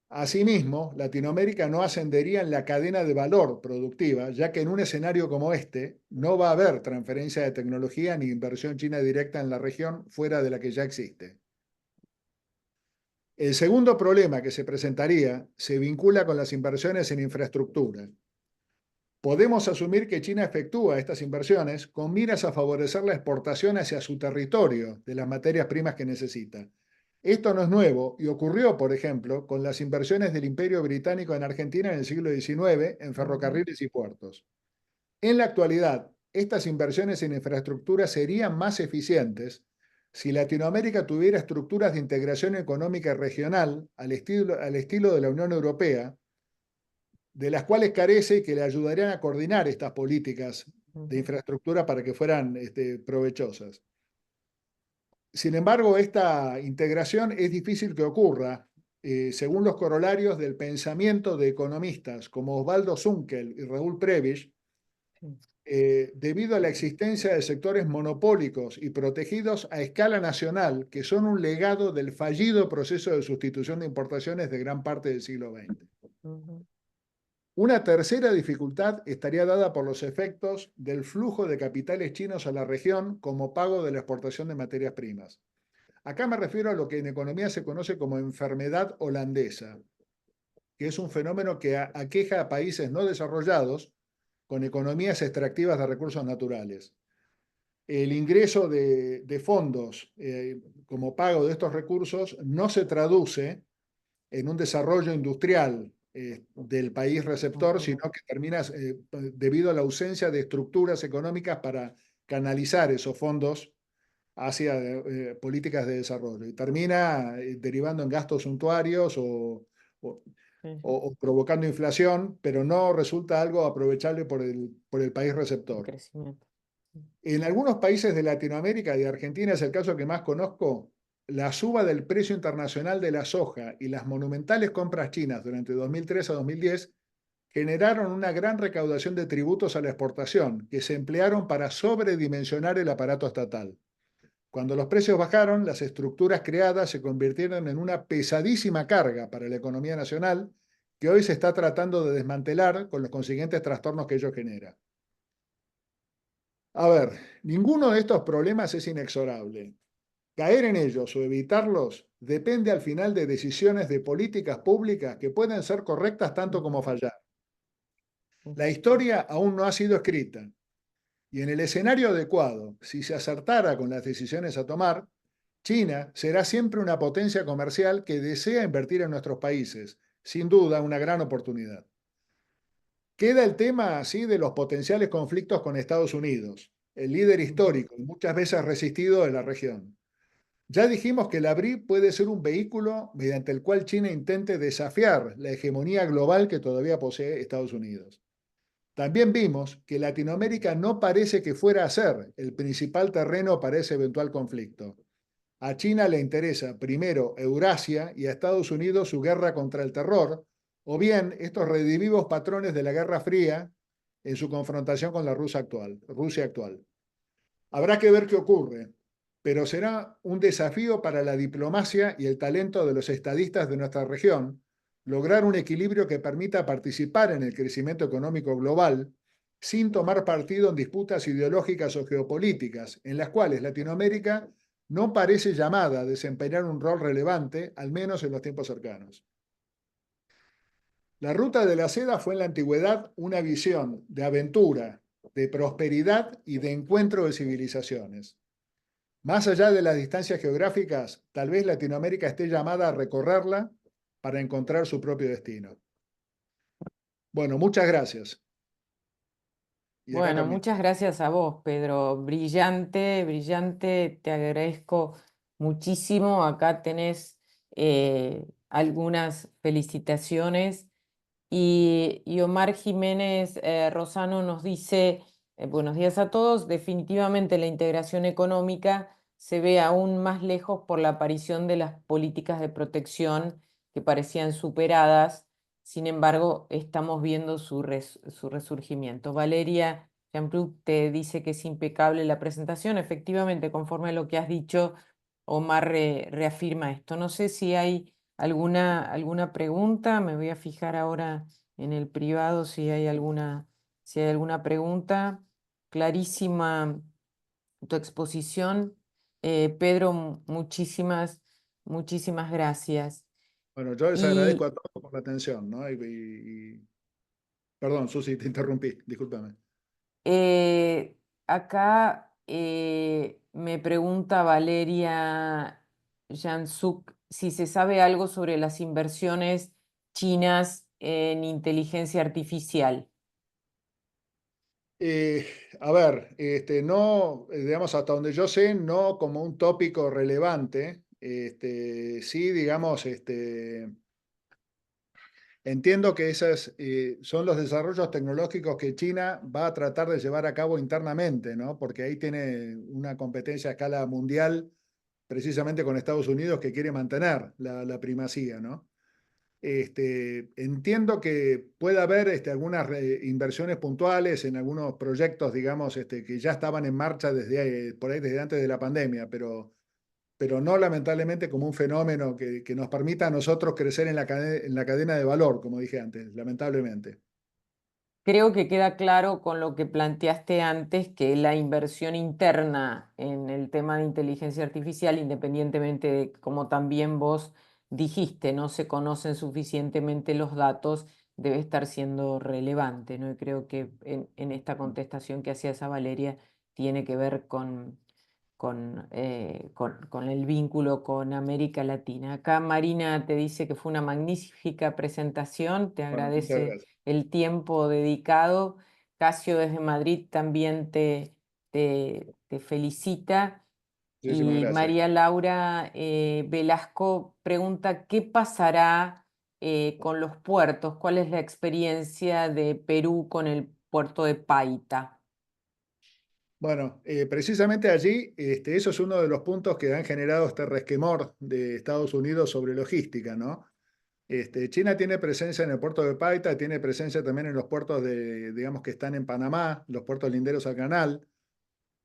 Asimismo, Latinoamérica no ascendería en la cadena de valor productiva, ya que en un escenario como este no va a haber transferencia de tecnología ni inversión china directa en la región fuera de la que ya existe. El segundo problema que se presentaría se vincula con las inversiones en infraestructura. Podemos asumir que China efectúa estas inversiones con miras a favorecer la exportación hacia su territorio de las materias primas que necesita. Esto no es nuevo y ocurrió, por ejemplo, con las inversiones del Imperio Británico en Argentina en el siglo XIX en ferrocarriles y puertos. En la actualidad, estas inversiones en infraestructura serían más eficientes si Latinoamérica tuviera estructuras de integración económica regional al estilo de la Unión Europea, de las cuales carece y que le ayudarían a coordinar estas políticas de infraestructura para que fueran provechosas. Sin embargo, esta integración es difícil que ocurra, según los corolarios del pensamiento de economistas como Osvaldo Zunkel y Raúl Prebisch, debido a la existencia de sectores monopólicos y protegidos a escala nacional que son un legado del fallido proceso de sustitución de importaciones de gran parte del siglo XX. Una tercera dificultad estaría dada por los efectos del flujo de capitales chinos a la región como pago de la exportación de materias primas. Acá me refiero a lo que en economía se conoce como enfermedad holandesa, que es un fenómeno que aqueja a países no desarrollados con economías extractivas de recursos naturales. El ingreso de fondos como pago de estos recursos no se traduce en un desarrollo industrial del país receptor, sino que termina debido a la ausencia de estructuras económicas para canalizar esos fondos hacia políticas de desarrollo y termina derivando en gastos suntuarios o provocando inflación, pero no resulta algo aprovechable por el país receptor. En algunos países de Latinoamérica, de Argentina es el caso que más conozco, la suba del precio internacional de la soja y las monumentales compras chinas durante 2003 a 2010 generaron una gran recaudación de tributos a la exportación, que se emplearon para sobredimensionar el aparato estatal. Cuando los precios bajaron, las estructuras creadas se convirtieron en una pesadísima carga para la economía nacional, que hoy se está tratando de desmantelar con los consiguientes trastornos que ello genera. A ver, ninguno de estos problemas es inexorable. Caer en ellos o evitarlos depende al final de decisiones de políticas públicas que pueden ser correctas tanto como Ujú, fallar. La ujú, historia aún no ha sido escrita y en el escenario adecuado, si se acertara con las decisiones a tomar, China será siempre una potencia comercial que desea invertir en nuestros países, sin duda una gran oportunidad. Queda el tema así de los potenciales conflictos con Estados Unidos, el líder ujú. histórico y muchas veces resistido de la región. Ya dijimos que la BRI puede ser un vehículo mediante el cual China intente desafiar la hegemonía global que todavía posee Estados Unidos. También vimos que Latinoamérica no parece que fuera a ser el principal terreno para ese eventual conflicto. A China le interesa primero Eurasia y a Estados Unidos su guerra contra el terror, o bien estos redivivos patrones de la Guerra Fría en su confrontación con la Rusia actual. Habrá que ver qué ocurre, pero será un desafío para la diplomacia y el talento de los estadistas de nuestra región lograr un equilibrio que permita participar en el crecimiento económico global sin tomar partido en disputas ideológicas o geopolíticas, en las cuales Latinoamérica no parece llamada a desempeñar un rol relevante, al menos en los tiempos cercanos. La ruta de la seda fue en la antigüedad una visión de aventura, de prosperidad y de encuentro de civilizaciones. Más allá de las distancias geográficas, tal vez Latinoamérica esté llamada a recorrerla para encontrar su propio destino. Bueno, muchas gracias. Y acá Bueno, termino. muchas gracias a vos, Pedro. Brillante, brillante. Te agradezco muchísimo. Acá tenés algunas felicitaciones. Y Omar Jiménez Rosano nos dice, buenos días a todos, definitivamente la integración económica se ve aún más lejos por la aparición de las políticas de protección que parecían superadas. Sin embargo, estamos viendo su resurgimiento. Valeria Jean-Pluc te dice que es impecable la presentación. Efectivamente, conforme a lo que has dicho, Omar reafirma esto. No sé si hay alguna pregunta. Me voy a fijar ahora en el privado si hay alguna pregunta. Clarísima tu exposición. Pedro, muchísimas gracias. Bueno, yo les agradezco Y a todos por la atención, ¿no? Perdón, Susi, te interrumpí, discúlpame. acá me pregunta Valeria Jansuk si se sabe algo sobre las inversiones chinas en inteligencia artificial. Eh, a ver, no, digamos, hasta donde yo sé, no como un tópico relevante. Sí, digamos, entiendo que esos son los desarrollos tecnológicos que China va a tratar de llevar a cabo internamente, ¿no? Porque ahí tiene una competencia a escala mundial, precisamente con Estados Unidos, que quiere mantener la primacía, ¿no? Entiendo que puede haber algunas inversiones puntuales en algunos proyectos, digamos, que ya estaban en marcha desde por ahí desde antes de la pandemia, pero no lamentablemente como un fenómeno que nos permita a nosotros crecer en la cadena de valor, como dije antes, lamentablemente. Creo que queda claro con lo que planteaste antes que la inversión interna en el tema de inteligencia artificial, independientemente de como también vos dijiste, no se conocen suficientemente los datos, debe estar siendo relevante, ¿no? Y creo que en esta contestación que hacía esa Valeria tiene que ver con el vínculo con América Latina. Acá Marina te dice que fue una magnífica presentación, te Bueno, muchas agradece gracias. el tiempo dedicado. Casio desde Madrid también te felicita. Muchísimas Y gracias. María Laura Velasco pregunta, ¿qué pasará con los puertos? ¿Cuál es la experiencia de Perú con el puerto de Paita? Bueno, precisamente allí, eso es uno de los puntos que han generado este resquemor de Estados Unidos sobre logística, ¿no? China tiene presencia en el puerto de Paita, tiene presencia también en los puertos digamos, que están en Panamá, los puertos linderos al canal.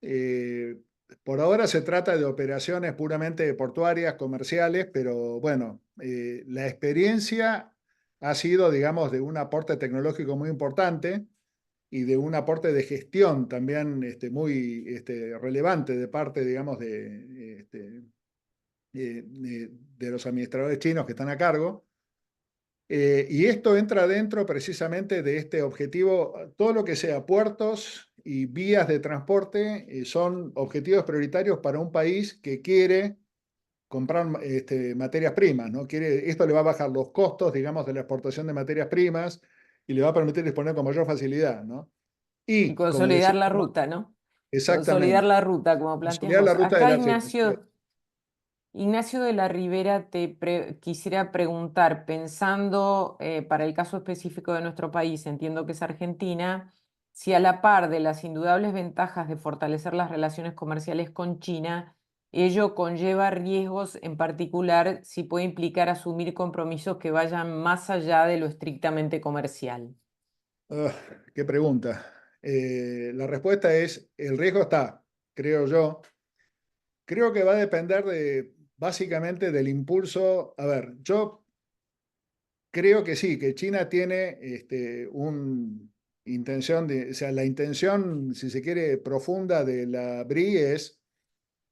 Eh, por ahora se trata de operaciones puramente portuarias, comerciales, pero bueno, la experiencia ha sido, digamos, de un aporte tecnológico muy importante y de un aporte de gestión también muy relevante de parte, digamos, de los administradores chinos que están a cargo. Y esto entra dentro precisamente de este objetivo. Todo lo que sea puertos y vías de transporte son objetivos prioritarios para un país que quiere comprar materias primas, ¿no? Esto le va a bajar los costos, digamos, de la exportación de materias primas y le va a permitir disponer con mayor facilidad, ¿no? Y Y como consolidar la decíamos, ruta, ¿no? Consolidar exactamente, la ruta, como consolidar planteamos. la ruta de Acá la seda. Ignacio de la Ribera, quisiera preguntar, pensando para el caso específico de nuestro país, entiendo que es Argentina, si a la par de las indudables ventajas de fortalecer las relaciones comerciales con China, ello conlleva riesgos, en particular si puede implicar asumir compromisos que vayan más allá de lo estrictamente comercial. Ah, qué pregunta. La respuesta es, el riesgo está, creo yo. Creo que va a depender básicamente del impulso. A ver, yo creo que sí, que China tiene una intención o sea, la intención, si se quiere, profunda de la BRI es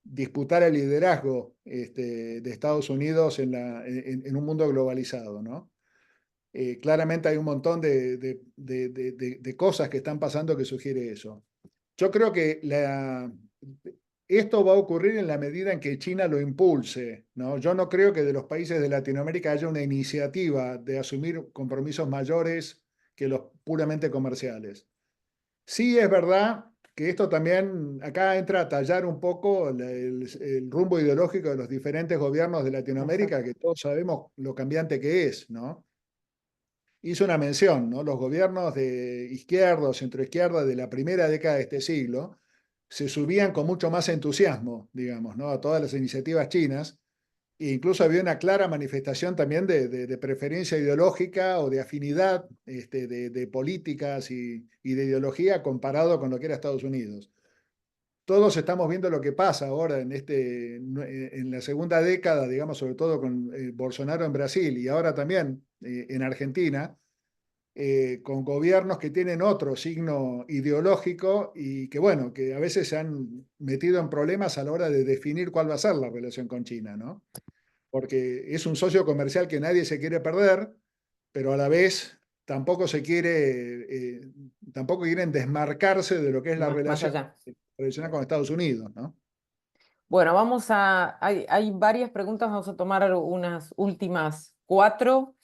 disputar el liderazgo de Estados Unidos en un mundo globalizado, ¿no? Claramente hay un montón de cosas que están pasando que sugiere eso. Yo creo que esto va a ocurrir en la medida en que China lo impulse, ¿no? Yo no creo que de los países de Latinoamérica haya una iniciativa de asumir compromisos mayores que los puramente comerciales. Sí es verdad que esto también acá entra a tallar un poco el rumbo ideológico de los diferentes gobiernos de Latinoamérica, Exacto. que todos sabemos lo cambiante que es, ¿no? Hizo una mención, ¿no? Los gobiernos de izquierda o centroizquierda de la primera década de este siglo se subían con mucho más entusiasmo, digamos, ¿no? A todas las iniciativas chinas, e incluso había una clara manifestación también de preferencia ideológica o de afinidad de políticas y de ideología comparado con lo que era Estados Unidos. Todos estamos viendo lo que pasa ahora en la segunda década, digamos, sobre todo con Bolsonaro en Brasil y ahora también en Argentina, con gobiernos que tienen otro signo ideológico y que, bueno, que a veces se han metido en problemas a la hora de definir cuál va a ser la relación con China, ¿no? Porque es un socio comercial que nadie se quiere perder, pero a la vez tampoco quieren desmarcarse de lo que es la Más relación allá. tradicional con Estados Unidos, ¿no? Bueno, hay varias preguntas, vamos a tomar unas últimas cuatro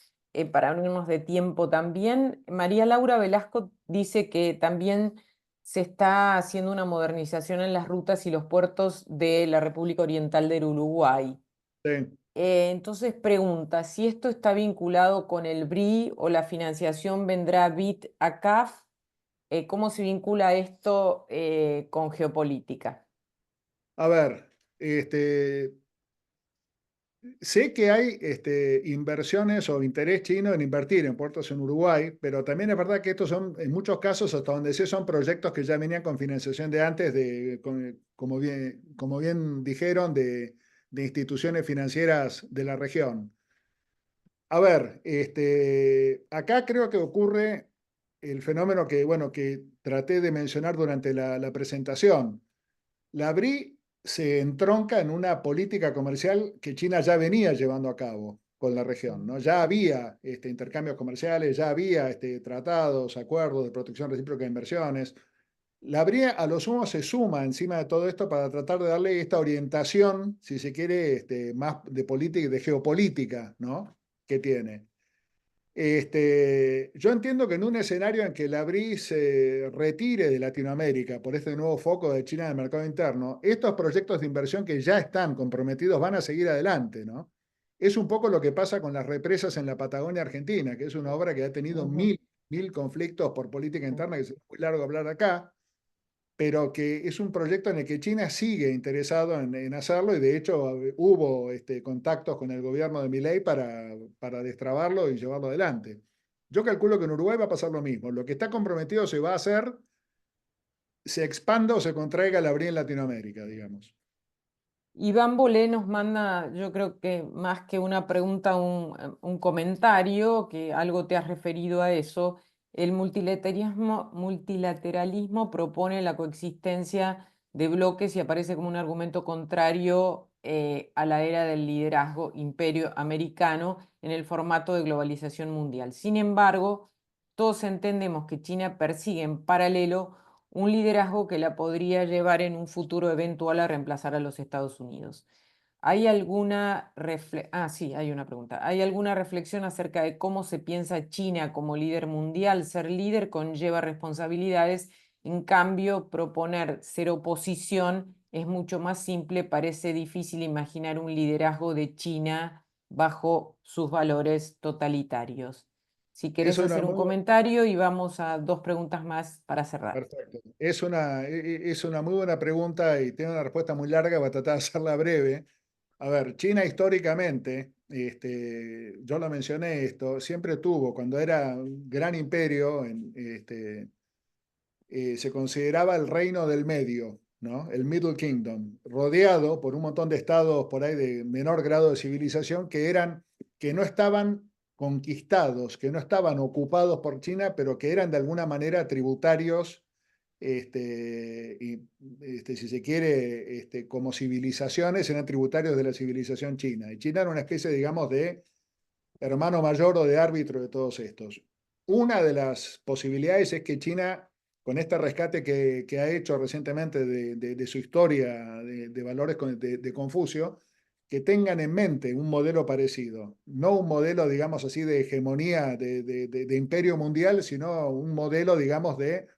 para abrirnos de tiempo también. María Laura Velasco dice que también se está haciendo una modernización en las rutas y los puertos de la República Oriental del Uruguay. Sí. Entonces pregunta si esto está vinculado con el BRI o la financiación vendrá BIT a CAF, ¿cómo se vincula esto con geopolítica? A ver, sé que hay inversiones o interés chino en invertir en puertos en Uruguay, pero también es verdad que estos son, en muchos casos, hasta donde sé, son proyectos que ya venían con financiación de antes, como bien dijeron, de instituciones financieras de la región. A ver, acá creo que ocurre el fenómeno que, bueno, que traté de mencionar durante la presentación. La BRI se entronca en una política comercial que China ya venía llevando a cabo con la región, ¿no? Ya había intercambios comerciales, ya había tratados, acuerdos de protección recíproca de inversiones. La BRI a lo sumo se suma encima de todo esto para tratar de darle esta orientación, si se quiere, más de política y de geopolítica, ¿no? Que tiene. Yo entiendo que en un escenario en que la BRI se retire de Latinoamérica por este nuevo foco de China en el mercado interno, estos proyectos de inversión que ya están comprometidos van a seguir adelante, ¿no? Es un poco lo que pasa con las represas en la Patagonia Argentina, que es una obra que ha tenido Ujú, mil conflictos por política ujú. interna, que es muy largo hablar acá, pero que es un proyecto en el que China sigue interesado en hacerlo y de hecho hubo contactos con el gobierno de Milei para destrabarlo y llevarlo adelante. Yo calculo que en Uruguay va a pasar lo mismo. Lo que está comprometido se va a hacer, se expanda o se contraiga la brie en Latinoamérica, digamos. Iván Bolé nos manda, yo creo que más que una pregunta, un comentario, que algo te has referido a eso. El multilateralismo propone la coexistencia de bloques y aparece como un argumento contrario a la era del liderazgo imperio americano en el formato de globalización mundial. Sin embargo, todos entendemos que China persigue en paralelo un liderazgo que la podría llevar en un futuro eventual a reemplazar a los Estados Unidos. Sí, hay una pregunta. ¿Hay alguna reflexión acerca de cómo se piensa China como líder mundial? Ser líder conlleva responsabilidades, en cambio, proponer ser oposición es mucho más simple. Parece difícil imaginar un liderazgo de China bajo sus valores totalitarios. Si Es querés una hacer un muy, comentario y vamos a dos preguntas más para cerrar. perfecto. Es una muy buena pregunta y tiene una respuesta muy larga, voy a tratar de hacerla breve. A ver, China históricamente, yo lo mencioné esto, siempre tuvo, cuando era un gran imperio, se consideraba el reino del medio, ¿no? El Middle Kingdom, rodeado por un montón de estados por ahí de menor grado de civilización que no estaban conquistados, que no estaban ocupados por China, pero que eran de alguna manera tributarios, si se quiere, como civilizaciones, eran tributarios de la civilización china. Y China era una especie, digamos, de hermano mayor o de árbitro de todos estos. Una de las posibilidades es que China, con este rescate que ha hecho recientemente de su historia de valores de Confucio, que tengan en mente un modelo parecido, no un modelo, digamos así, de hegemonía de imperio mundial, sino un modelo, digamos, de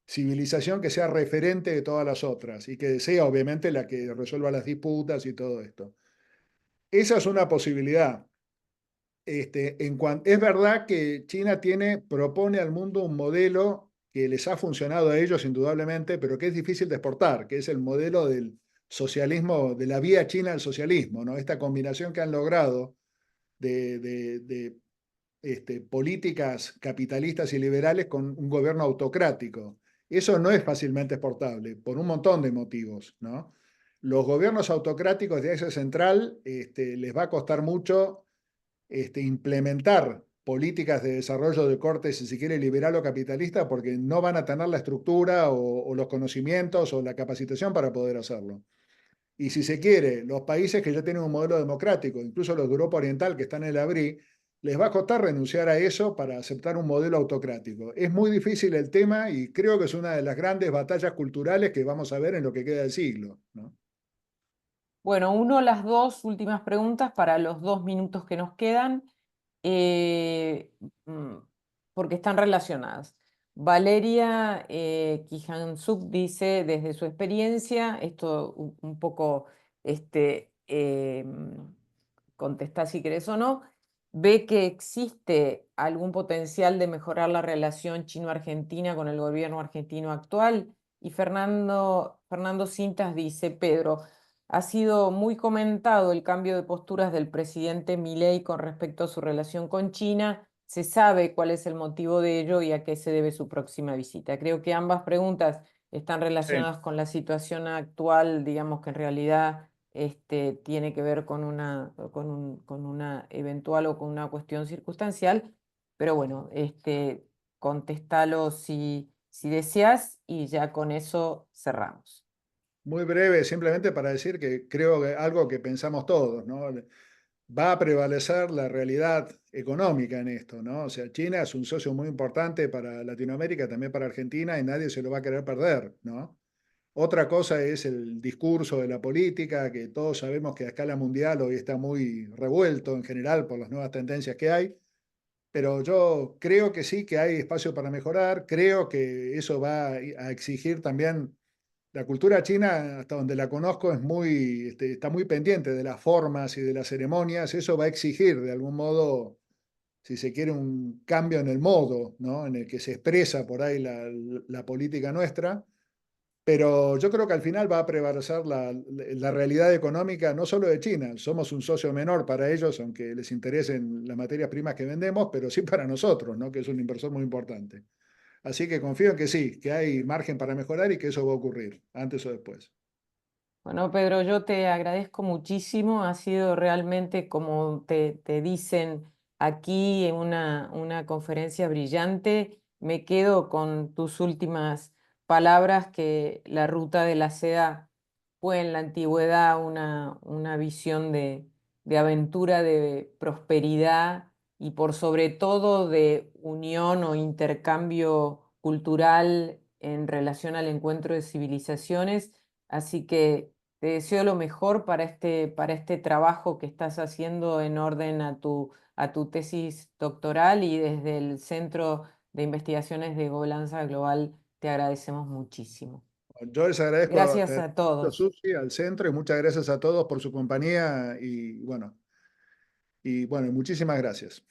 civilización que sea referente de todas las otras y que sea obviamente la que resuelva las disputas y todo esto. Esa es una posibilidad. Es verdad que China propone al mundo un modelo que les ha funcionado a ellos indudablemente, pero que es difícil de exportar, que es el modelo del socialismo, de la vía china al socialismo, ¿no? Esta combinación que han logrado de políticas capitalistas y liberales con un gobierno autocrático. Eso no es fácilmente exportable por un montón de motivos, ¿no? Los gobiernos autocráticos de Asia Central les va a costar mucho implementar políticas de desarrollo de corte, si se quiere, liberal o capitalista, porque no van a tener la estructura o los conocimientos o la capacitación para poder hacerlo. Y si se quiere, los países que ya tienen un modelo democrático, incluso los de Europa Oriental que están en el ABRI, les va a costar renunciar a eso para aceptar un modelo autocrático. Es muy difícil el tema y creo que es una de las grandes batallas culturales que vamos a ver en lo que queda del siglo, ¿no? Bueno, uno, las dos últimas preguntas para los 2 minutos que nos quedan, eh, mm, porque están relacionadas. Valeria Kijansuk dice, desde su experiencia, esto un poco, contestá si querés o no, ve que existe algún potencial de mejorar la relación chino-argentina con el gobierno argentino actual. Y Fernando Cintas dice, Pedro, ha sido muy comentado el cambio de posturas del presidente Milei con respecto a su relación con China. ¿Se sabe cuál es el motivo de ello y a qué se debe su próxima visita? Creo que ambas preguntas están Sí. relacionadas con la situación actual, digamos que en realidad tiene que ver con una eventual o con una cuestión circunstancial, pero bueno, contéstalo si deseas y ya con eso cerramos. Muy breve, simplemente para decir que creo que algo que pensamos todos, ¿no? Va a prevalecer la realidad económica en esto, ¿no? O sea, China es un socio muy importante para Latinoamérica, también para Argentina, y nadie se lo va a querer perder, ¿no? Otra cosa es el discurso de la política, que todos sabemos que a escala mundial hoy está muy revuelto en general por las nuevas tendencias que hay, pero yo creo que sí, que hay espacio para mejorar, creo que eso va a exigir también la cultura china, hasta donde la conozco, está muy pendiente de las formas y de las ceremonias. Eso va a exigir, de algún modo, si se quiere, un cambio en el modo, ¿no? En el que se expresa por ahí la política nuestra. Pero yo creo que al final va a prevalecer la realidad económica no solo de China. Somos un socio menor para ellos, aunque les interesen las materias primas que vendemos, pero sí para nosotros, ¿no? Que es un inversor muy importante. Así que confío en que sí, que hay margen para mejorar y que eso va a ocurrir, antes o después. Bueno, Pedro, yo te agradezco muchísimo. Ha sido realmente, como te dicen aquí, una conferencia brillante. Me quedo con tus últimas palabras, que la ruta de la seda fue en la antigüedad una visión de aventura, de prosperidad y por sobre todo de unión o intercambio cultural en relación al encuentro de civilizaciones. Así que te deseo lo mejor para este trabajo que estás haciendo en orden a tu tesis doctoral, y desde el Centro de Investigaciones de Gobernanza Global te agradecemos muchísimo. Yo les agradezco Gracias a a todos. Susi, al centro, y muchas gracias a todos por su compañía y bueno, muchísimas gracias.